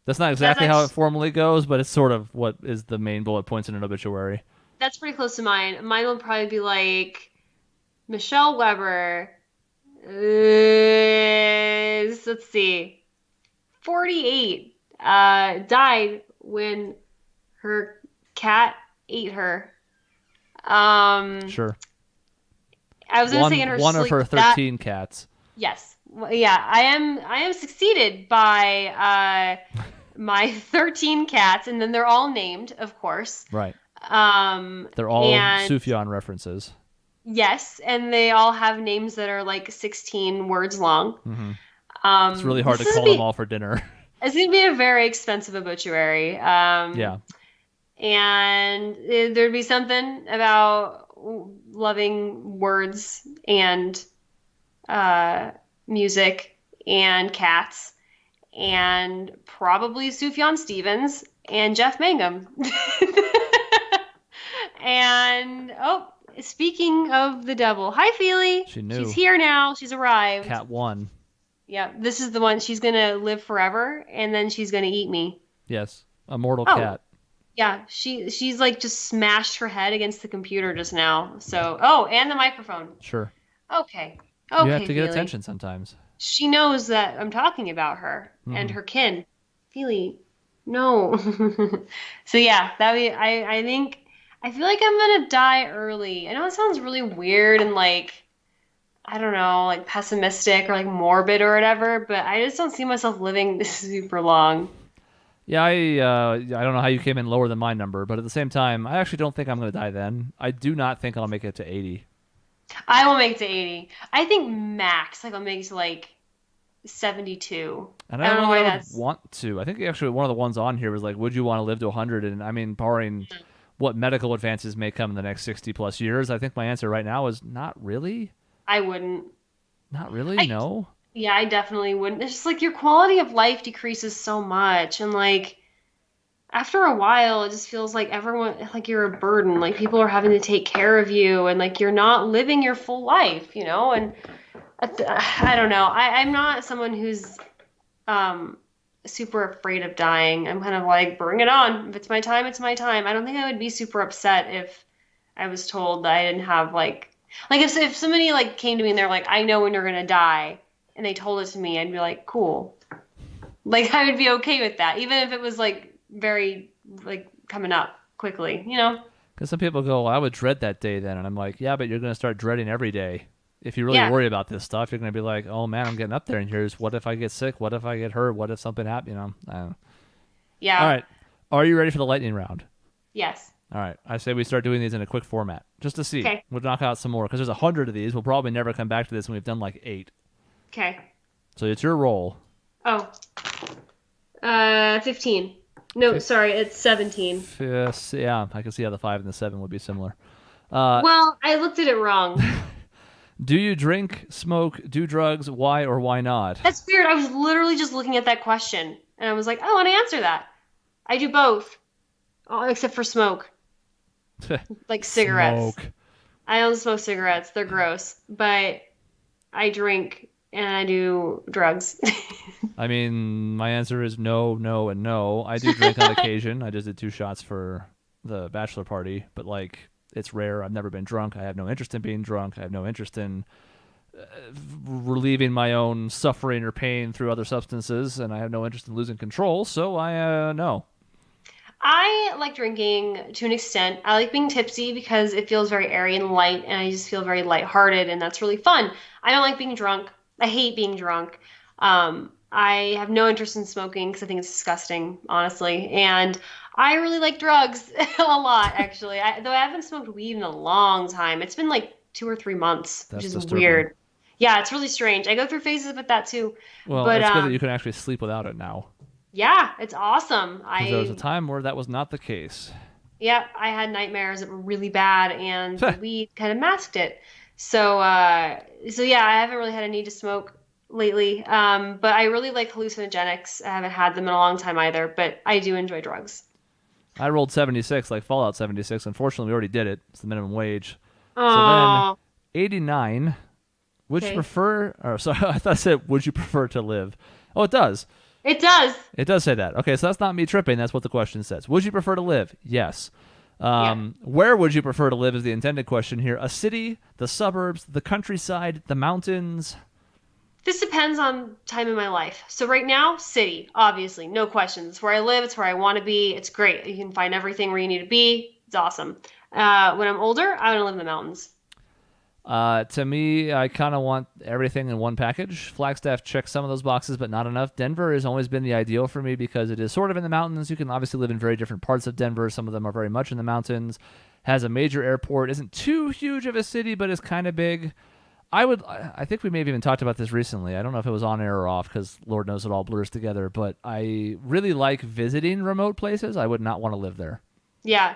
That's not exactly how it formally goes, but it's sort of what is the main bullet points in an obituary. That's pretty close to mine. Mine will probably be like Michelle Weber is, let's see, 48. Died when her cat ate her. Sure. I was gonna say in her One sleep. of her 13 cats. Yes. Well, yeah, I am succeeded by my 13 cats, and then they're all named, of course. Right. They're all And Sufjan references. yes, and they all have names that are like 16 words long. Mm-hmm. It's really hard to call them all for dinner. It's gonna be a very expensive obituary. Yeah. And there'd be something about loving words and music and cats and probably Sufjan Stevens and Jeff Mangum. And speaking of the devil, hi Feely. She knew. She's here now. She's arrived. Cat 1. Yeah, this is the one. She's gonna live forever, and then she's gonna eat me. Yes, a mortal cat. Yeah, she's like just smashed her head against the computer just now. So, and the microphone. Sure. Okay, you have to get Feely. attention sometimes. She knows that I'm talking about her and her kin. Feely, no. So yeah, I think I feel like I'm gonna die early. I know it sounds really weird and like, I don't know, like pessimistic or like morbid or whatever, but I just don't see myself living super long. Yeah, I don't know how you came in lower than my number, but at the same time, I actually don't think I'm going to die then. I do not think I'll make it to 80. I will make it to 80. I think max, like I'll make it to like 72. And I don't know why I would want to. I think actually one of the ones on here was like, would you want to live to 100? And I mean, barring what medical advances may come in the next 60 plus years, I think my answer right now is not really. I wouldn't. Not really, no. Yeah, I definitely wouldn't. It's just like your quality of life decreases so much. And like after a while, it just feels like everyone, like you're a burden. Like people are having to take care of you and like you're not living your full life, you know? And I don't know. I'm not someone who's super afraid of dying. I'm kind of like, bring it on. If it's my time, it's my time. I don't think I would be super upset if I was told that I didn't have like if somebody like came to me and they're like, I know when you're going to die. And they told it to me, I'd be like, cool. Like, I would be okay with that, even if it was, like, very, like, coming up quickly, you know? Because some people go, well, I would dread that day then. And I'm like, yeah, but you're going to start dreading every day. If you really worry about this stuff, you're going to be like, oh, man, I'm getting up there. And here's, what if I get sick? What if I get hurt? What if something happens? You know? I don't know. Yeah. All right. Are you ready for the lightning round? Yes. All right. I say we start doing these in a quick format, just to see. Okay. We'll knock out some more, because there's 100 of these. We'll probably never come back to this, and we've done like 8. Okay. So it's your roll. 15. No, sorry, it's 17. Yes, yeah, I can see how the 5 and the 7 would be similar. Well, I looked at it wrong. Do you drink, smoke, do drugs? Why or why not? That's weird. I was literally just looking at that question, and I was like, I want to answer that. I do both, except for smoke. Like cigarettes. Smoke. I don't smoke cigarettes. They're gross. But I drink and I do drugs. I mean, my answer is no, no, and no. I do drink on occasion. I just did 2 shots for the bachelor party, but like it's rare. I've never been drunk. I have no interest in being drunk. I have no interest in relieving my own suffering or pain through other substances, and I have no interest in losing control. So I no. I like drinking to an extent. I like being tipsy because it feels very airy and light, and I just feel very lighthearted, and that's really fun. I don't like being drunk. I hate being drunk. I have no interest in smoking because I think it's disgusting, honestly. And I really like drugs a lot, actually. Though I haven't smoked weed in a long time. It's been like 2 or 3 months, which is disturbing. weird. Yeah, it's really strange. I go through phases with that too. Well, but, it's good that you can actually sleep without it now. Yeah, it's awesome. There was a time where that was not the case. Yeah, I had nightmares that were really bad, and the weed kind of masked it. So yeah, I haven't really had a need to smoke lately. But I really like hallucinogenics. I haven't had them in a long time either, but I do enjoy drugs. I rolled 76, like Fallout 76. Unfortunately, we already did it. It's the minimum wage. Aww. So then, 89. Would you prefer? Or sorry, I thought it said, would you prefer to live? Oh, it does. It does. It does say that. Okay, so that's not me tripping. That's what the question says. Would you prefer to live? Yes. Where would you prefer to live is the intended question here. A city, the suburbs, the countryside, the mountains. This depends on time in my life. So right now, city, obviously, no questions. It's where I live. It's where I want to be. It's great. You can find everything where you need to be. It's awesome. When I'm older, I want to live in the mountains. To me, I kind of want everything in one package. Flagstaff checks some of those boxes, but not enough. Denver has always been the ideal for me because it is sort of in the mountains. You can obviously live in very different parts of Denver. Some of them are very much in the mountains. Has a major airport. Isn't too huge of a city, but is kind of big. I think we may have even talked about this recently. I don't know if it was on air or off because Lord knows it all blurs together. But I really like visiting remote places. I would not want to live there. Yeah,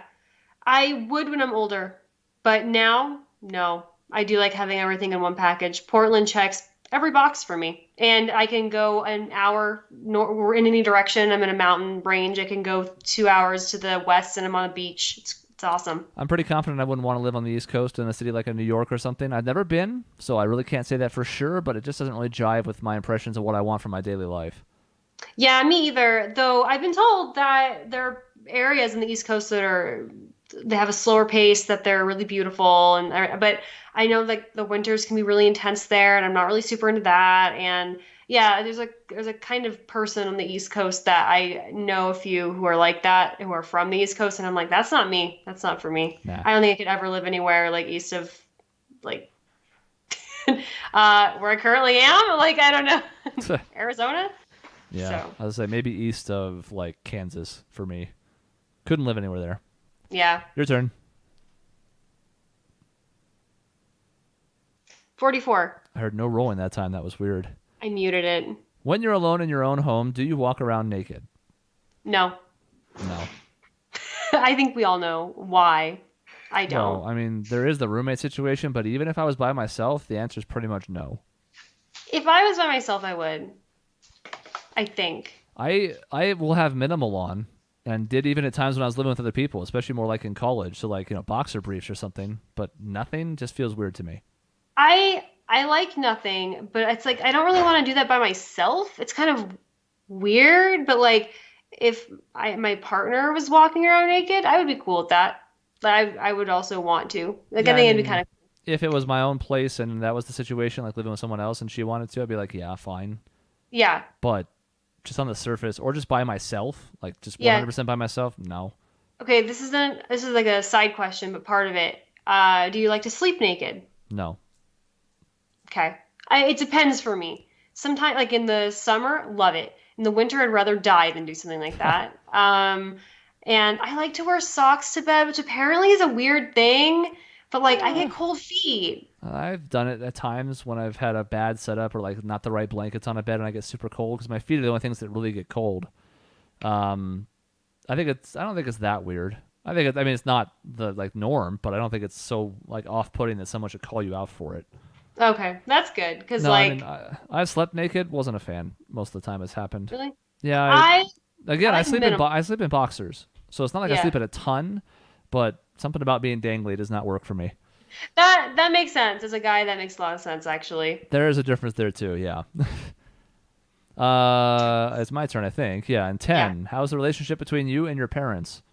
I would when I'm older, but now, no. I do like having everything in one package. Portland checks every box for me, and I can go an hour in any direction. I'm in a mountain range. I can go 2 hours to the west, and I'm on a beach. It's awesome. I'm pretty confident I wouldn't want to live on the East Coast in a city like a New York or something. I've never been, so I really can't say that for sure, but it just doesn't really jive with my impressions of what I want for my daily life. Yeah, me either. Though I've been told that there are areas in the East Coast they have a slower pace, that they're really beautiful, but I know like the winters can be really intense there, and I'm not really super into that. And yeah, there's a kind of person on the East Coast that I know a few who are like that, who are from the East Coast, and I'm like, that's not me. That's not for me. Nah. I don't think I could ever live anywhere like east of like where I currently am. Like I don't know, Arizona. Yeah, So. I was say maybe east of like Kansas for me. Couldn't live anywhere there. Yeah. Your turn. 44. I heard no rolling that time. That was weird. I muted it. When you're alone in your own home, do you walk around naked? No. No. I think we all know why I don't. Well, I mean, there is the roommate situation, but even if I was by myself, the answer is pretty much no. If I was by myself, I would. I think. I will have minimal on, and did even at times when I was living with other people, especially more like in college, so like, boxer briefs or something, but nothing just feels weird to me. I like nothing, but it's like I don't really want to do that by myself. It's kind of weird, but like if my partner was walking around naked, I would be cool with that. But I would also want to. Like Yeah, I think I it'd be mean, kind of if it was my own place and that was the situation, like living with someone else and she wanted to, I'd be like, yeah, fine. yeah. But just on the surface, or just by myself, like just Yeah. 100% by myself, no. Okay, this is like a side question, but part of it. Do you like to sleep naked? No. Okay. It depends for me. Sometimes, like in the summer, love it. In the winter, I'd rather die than do something like that. And I like to wear socks to bed, which apparently is a weird thing, but like I get cold feet. I've done it at times when I've had a bad setup or like not the right blankets on a bed and I get super cold because my feet are the only things that really get cold. I don't think it's that weird. I mean, it's not the like norm, but I don't think it's so like off-putting that someone should call you out for it. Okay, that's good because No, like I mean, I've slept naked. Wasn't a fan most of the time it's happened. really, Yeah, I again, I like sleep minimal. I sleep in boxers, so it's not like I Yeah. sleep at a ton, but something about being dangly does not work for me. That makes sense. As a guy, that makes a lot of sense actually. There is a difference there too. Yeah. It's my turn, I think. Yeah, and 10. Yeah. How's the relationship between you and your parents?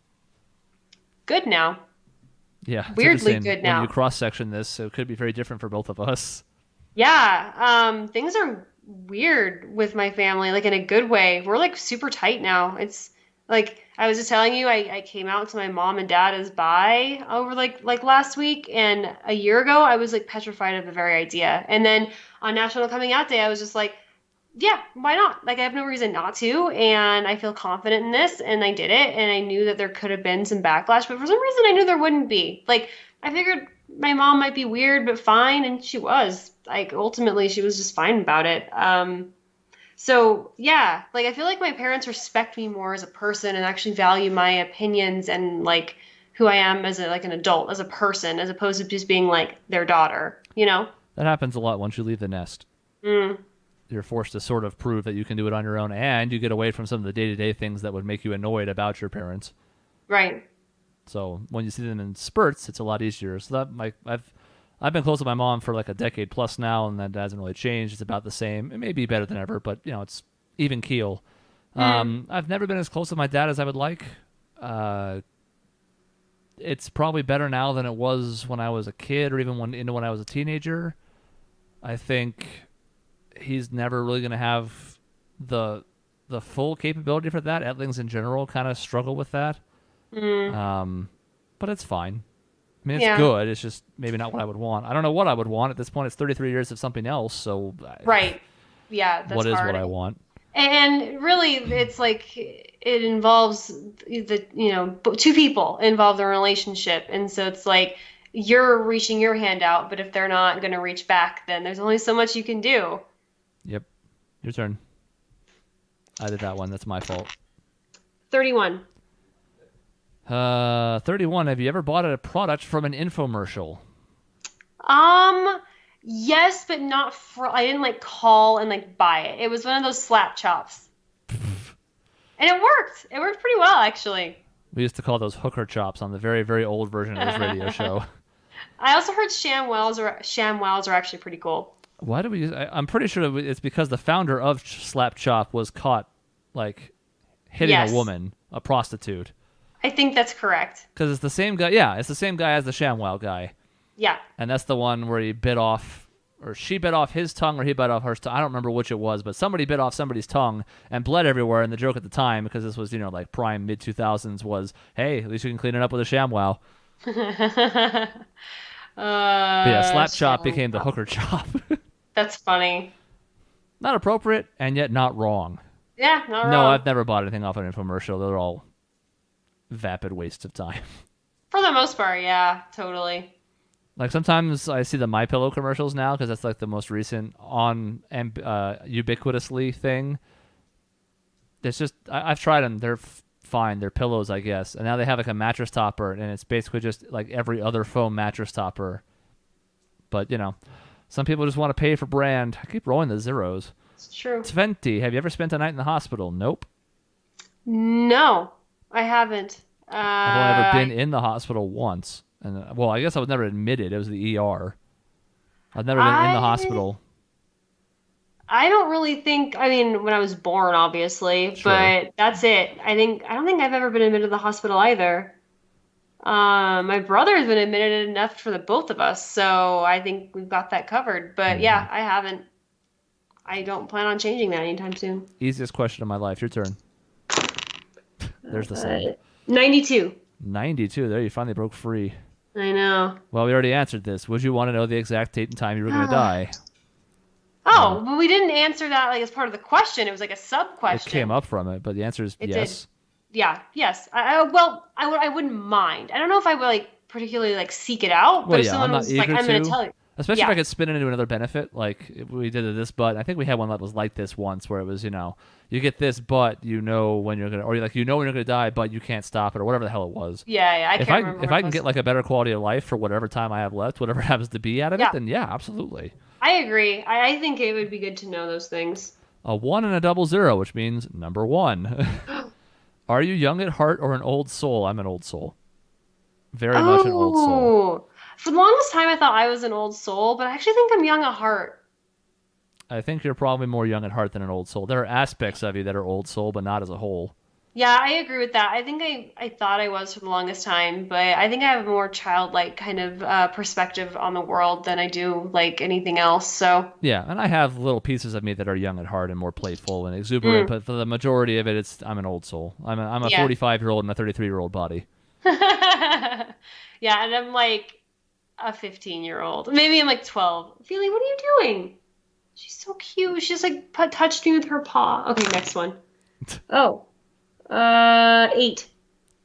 Good now. Yeah, it's Weirdly interesting. good now. When you cross-section this, so it could be very different for both of us. Yeah. Things are weird with my family, like in a good way. We're like super tight now. It's like I was just telling you, I came out to my mom and dad as bi over like last week, and a year ago I was like petrified of the very idea. And then on National Coming Out Day, I was just like, yeah, why not? Like I have no reason not to, and I feel confident in this, and I did it, and I knew that there could have been some backlash, but for some reason I knew there wouldn't be. Like I figured my mom might be weird, but fine, and she was. Like ultimately she was just fine about it. So yeah, like I feel like my parents respect me more as a person and actually value my opinions and like who I am as an adult, as a person, as opposed to just being like their daughter, you know? That happens a lot once you leave the nest. Mm, You're forced to sort of prove that you can do it on your own, and you get away from some of the day-to-day things that would make you annoyed about your parents. right. So when you see them in spurts, it's a lot easier. So that I've been close with my mom for like a decade plus now, and that hasn't really changed. It's about the same. It may be better than ever, but it's even keel. I've never been as close with my dad as I would like. It's probably better now than it was when I was a kid, or even when I was a teenager. I think he's never really going to have the full capability for that. Etlings in general kind of struggle with that. But it's fine. I mean, it's good. It's just maybe not what I would want. I don't know what I would want. At this point, it's 33 years of something else, so... Right. Yeah, that's what is hard. what I want? And really, it's like it involves two people involved in a relationship, and so it's like you're reaching your hand out, but if they're not going to reach back, then there's only so much you can do. Yep. Your turn. I did that one. That's my fault. 31. 31. Have you ever bought a product from an infomercial? Yes, but not I didn't like call and like buy it. It was one of those slap chops. And it worked. It worked pretty well, actually. We used to call those hooker chops on the very, very old version of this radio show. I also heard ShamWows are actually pretty cool. Why do we use... I'm pretty sure it's because the founder of Slap Chop was caught, like, hitting a woman, a prostitute. I think that's correct. Because it's the same guy. Yeah, it's the same guy as the ShamWow guy. Yeah. And that's the one where he bit off, or she bit off his tongue, or he bit off her tongue. I don't remember which it was, but somebody bit off somebody's tongue and bled everywhere. And the joke at the time, because this was, like prime mid-2000s, was, hey, at least you can clean it up with a ShamWow. But yeah, Slap Chop became the hooker chop. That's funny. Not appropriate, and yet not wrong. Yeah, not wrong. No, I've never bought anything off an infomercial. They're all vapid wastes of time. For the most part, yeah, totally. Like sometimes I see the MyPillow commercials now because that's like the most recent on ubiquitously thing. It's just I've tried them. They're fine. They're pillows, I guess. And now they have like a mattress topper, and it's basically just like every other foam mattress topper. But some people just want to pay for brand. I keep rolling the zeros. It's true. 20. Have you ever spent a night in the hospital? Nope. No, I haven't. I've only ever been in the hospital once. And well, I guess I was never admitted. It was the ER. I've never been in the hospital. I don't really think. I mean, when I was born, obviously, Sure. But that's it. I don't think I've ever been admitted to the hospital either. My brother's been admitted enough for the both of us, so I think we've got that covered. But yeah, I haven't. I don't plan on changing that anytime soon. Easiest question of my life. Your turn. There's the sound. 92. 92. There, you finally broke free. I know. Well, we already answered this. Would you want to know the exact date and time you were going to die? Oh, but we didn't answer that like as part of the question. It was like a sub-question. It came up from it, but the answer is yes. Did. Yeah, yes. I wouldn't mind. I don't know if I would like particularly like seek it out, but if someone was like, I'm going to tell you. Especially if I could spin it into another benefit, like we did this, but I think we had one that was like this once, where it was, you get this, but when you're gonna, or when you're gonna die, but you can't stop it, or whatever the hell it was. Yeah, I can't remember. If I can get like a better quality of life for whatever time I have left, whatever happens to be out of it, then yeah, absolutely. I agree. I think it would be good to know those things. A 1 and a 00, which means number 1. Are you young at heart or an old soul? I'm an old soul. Very much an old soul. For the longest time, I thought I was an old soul, but I actually think I'm young at heart. I think you're probably more young at heart than an old soul. There are aspects of you that are old soul, but not as a whole. Yeah, I agree with that. I think I thought I was for the longest time, but I think I have a more childlike kind of perspective on the world than I do like anything else. So yeah, and I have little pieces of me that are young at heart and more playful and exuberant, but for the majority of it, I'm an old soul. I'm a 45-year-old in a 33-year-old body. Yeah, and I'm like a 15-year-old. Maybe I'm like 12. Feely, what are you doing? She's so cute. She just like touched me with her paw. Okay, next one. 8.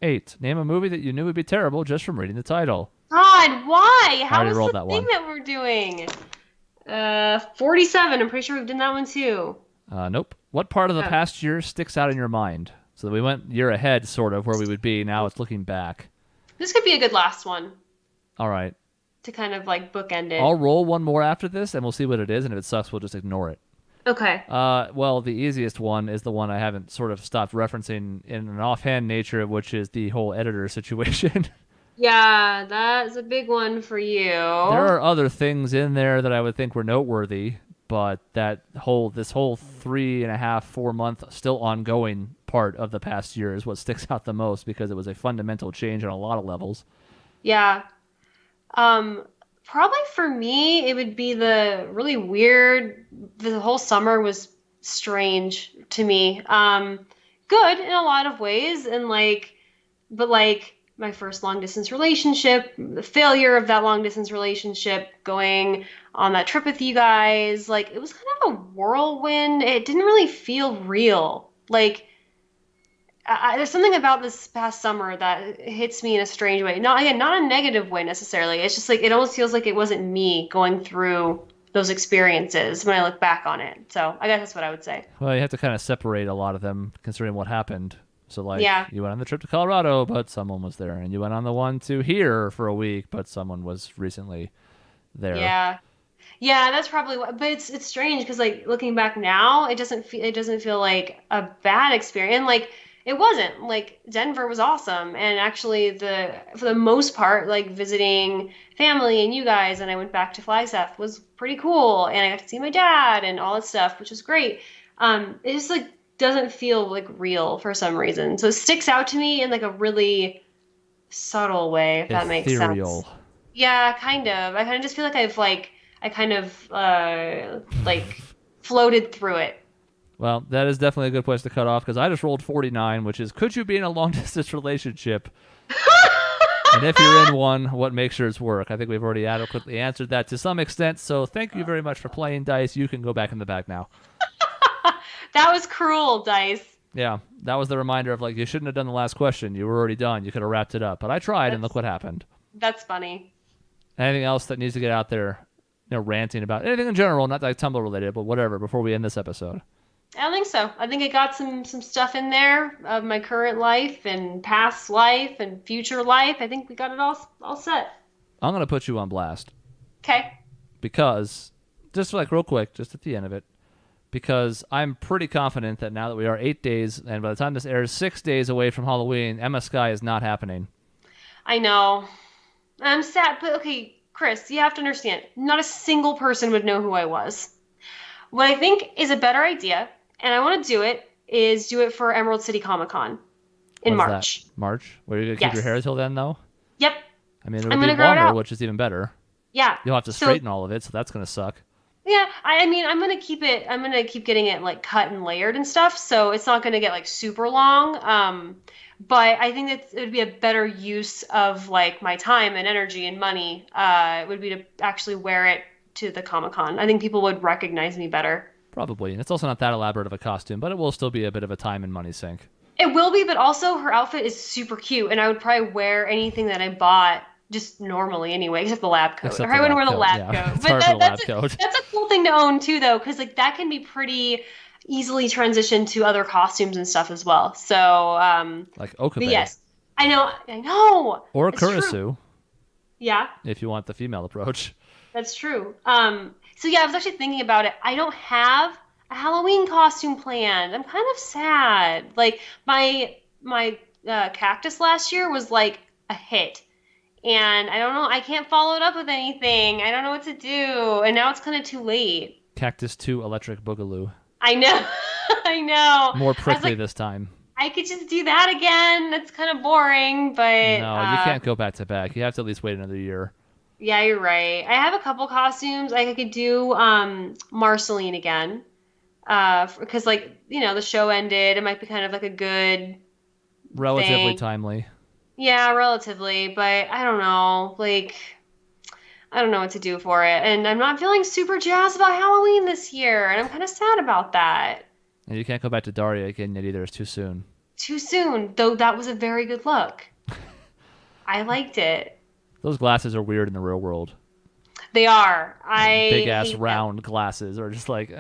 8. Name a movie that you knew would be terrible just from reading the title. God, why? How is the thing one. that we're doing? 47. I'm pretty sure we've done that one too. Nope. What part of the past year sticks out in your mind? So we went year ahead, sort of, where we would be. Now it's looking back. This could be a good last one. All right. To kind of like bookend it. I'll roll one more after this, and we'll see what it is. And if it sucks, we'll just ignore it. Okay. Well, the easiest one is the one I haven't sort of stopped referencing in an offhand nature, which is the whole editor situation. Yeah, that's a big one for you. There are other things in there that I would think were noteworthy, but this whole 3.5, 4 month still ongoing part of the past year is what sticks out the most because it was a fundamental change on a lot of levels. Yeah. Probably for me, it would be the really weird. The whole summer was strange to me. Good in a lot of ways, and but my first long distance relationship, the failure of that long distance relationship, going on that trip with you guys. Like, it was kind of a whirlwind. It didn't really feel real. Like, there's something about this past summer that hits me in a strange way. Not again, not a negative way necessarily. It's just like it almost feels like it wasn't me going through those experiences when I look back on it. So I guess that's what I would say. Well, you have to kind of separate a lot of them considering what happened. So, like, Yeah. you went on the trip to Colorado, but someone was there. And you went on the one to here for a week, but someone was recently there. Yeah. Yeah, that's probably what, but it's strange because like looking back now, it doesn't feel like a bad experience. And like it wasn't. Like Denver was awesome, and actually the for the most part, like visiting family and you guys, and I went back to Flagstaff was pretty cool, and I got to see my dad and all that stuff, which was great. It just like doesn't feel like real for some reason, so it sticks out to me in like a really subtle way, if that makes Ethereal. sense. Yeah, kind of. I kind of just feel like I kind of like floated through it. Well, that is definitely a good place to cut off because I just rolled 49, which is could you be in a long distance relationship? And if you're in one, what makes yours work? I think we've already adequately answered that to some extent. So thank you very much for playing dice. You can go back in the back now. That was cruel, Dice. Yeah, that was the reminder of like you shouldn't have done the last question. You were already done. You could have wrapped it up. But I tried, and look what happened. That's funny. Anything else that needs to get out there? Ranting about anything in general, not like Tumble related, but whatever. Before we end this episode. I don't think so. I think I got some stuff in there of my current life and past life and future life. I think we got it all set. I'm gonna put you on blast. Okay. Because just like real quick, just at the end of it, because I'm pretty confident that now that we are 8 days, and by the time this airs, 6 days away from Halloween, Emma Sky is not happening. I know. I'm sad, but okay, Chris, you have to understand, not a single person would know who I was. What I think is a better idea, and I want to do it, is do it for Emerald City Comic Con in When's March. that? March? Were you going to keep Yes. your hair till then, though? Yep. I mean, I'm it'll be gonna grow it longer, out. which is even better. Yeah. You'll have to straighten all of it, so that's going to suck. Yeah, I mean, I'm gonna keep getting it like cut and layered and stuff, so it's not gonna get like super long. But I think that it would be a better use of like my time and energy and money. Would be to actually wear it to the Comic-Con. I think people would recognize me better. Probably. And it's also not that elaborate of a costume, but it will still be a bit of a time and money sink. It will be, but also her outfit is super cute, and I would probably wear anything that I bought just normally anyway, except the lab coat. Except I wouldn't wear the coat, lab yeah. coat. It's hard for the lab coat. That's a cool thing to own too, though, because like that can be pretty easily transitioned to other costumes and stuff as well. So, Like Okabe. but yes, I know. Or It's true. Kurisu, Yeah, if you want the female approach. that's true. So yeah, I was actually thinking about it. I don't have a Halloween costume planned. I'm kind of sad. Like my cactus last year was like a hit. And I don't know, I can't follow it up with anything. I don't know what to do. And now it's kind of too late. Cactus 2 Electric Boogaloo. I know. I know. More I was prickly like, this time. I could just do that again. That's kind of boring, but No, you can't go back to back. You have to at least wait another year. yeah, you're right. I have a couple costumes. Like I could do Marceline again. Because like, the show ended. It might be kind of like a good Relatively thing. timely. Yeah, relatively, but I don't know. Like, I don't know what to do for it. And I'm not feeling super jazzed about Halloween this year, and I'm kind of sad about that. And you can't go back to Daria again yet either. It's too soon. Too soon, though that was a very good look. I liked it. Those glasses are weird in the real world. They are. Big ass hate them. round glasses are just like,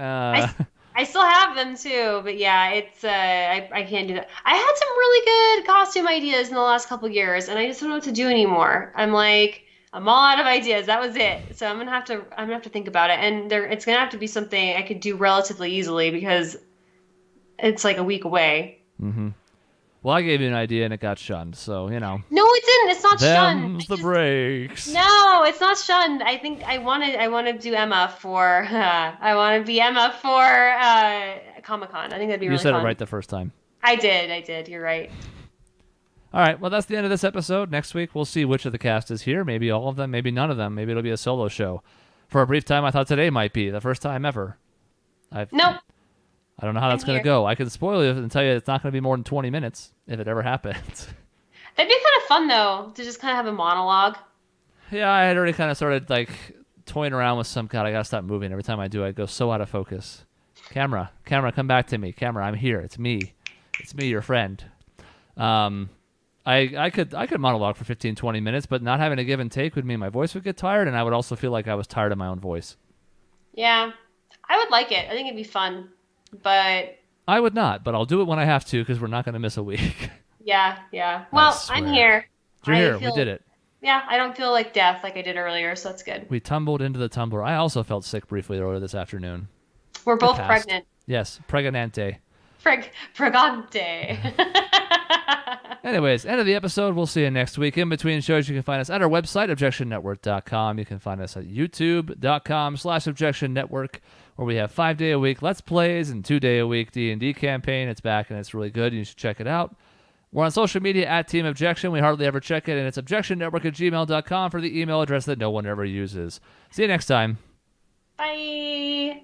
I still have them too, but yeah, it's I can't do that. I had some really good costume ideas in the last couple years, and I just don't know what to do anymore. I'm all out of ideas. That was it. So I'm gonna have to think about it, and it's gonna have to be something I could do relatively easily because it's like a week away. Mm-hmm. Well, I gave you an idea and it got shunned, so No, it didn't. It's not shunned. them's the breaks. No, it's not shunned. I think I want to do Emma for I want to be Emma for Comic-Con. I think that'd be really You said fun. it right the first time. I did. You're right. All right, well, that's the end of this episode. Next week, we'll see which of the cast is here. Maybe all of them, maybe none of them. Maybe it'll be a solo show. For a brief time, I thought today might be the first time ever. Nope. I don't know how that's going to go. I can spoil it and tell you it's not going to be more than 20 minutes if it ever happens. That'd be kind of fun though to just kind of have a monologue. Yeah, I had already kind of started like toying around with some. God, I gotta stop moving. Every time I do, I go so out of focus. Camera, come back to me. Camera, I'm here. It's me, your friend. I could monologue for 15, 20 minutes, but not having a give and take would mean my voice would get tired, and I would also feel like I was tired of my own voice. Yeah, I would like it. I think it'd be fun, but I would not, but I'll do it when I have to because we're not going to miss a week. yeah. Well, I'm here. You're here. We did it. Yeah, I don't feel like death like I did earlier, so that's good. We tumbled into the Tumblr. I also felt sick briefly earlier this afternoon. We're both pregnant. Yes, pregnante. Pregante. Anyways, end of the episode. We'll see you next week. In between shows, you can find us at our website, objectionnetwork.com. You can find us at youtube.com/objectionnetwork, where we have 5-day-a-week Let's Plays and 2-day-a-week D&D campaign. It's back and it's really good. You should check it out. We're on social media at Team Objection. We hardly ever check it, and it's objectionnetwork@gmail.com for the email address that no one ever uses. See you next time. Bye.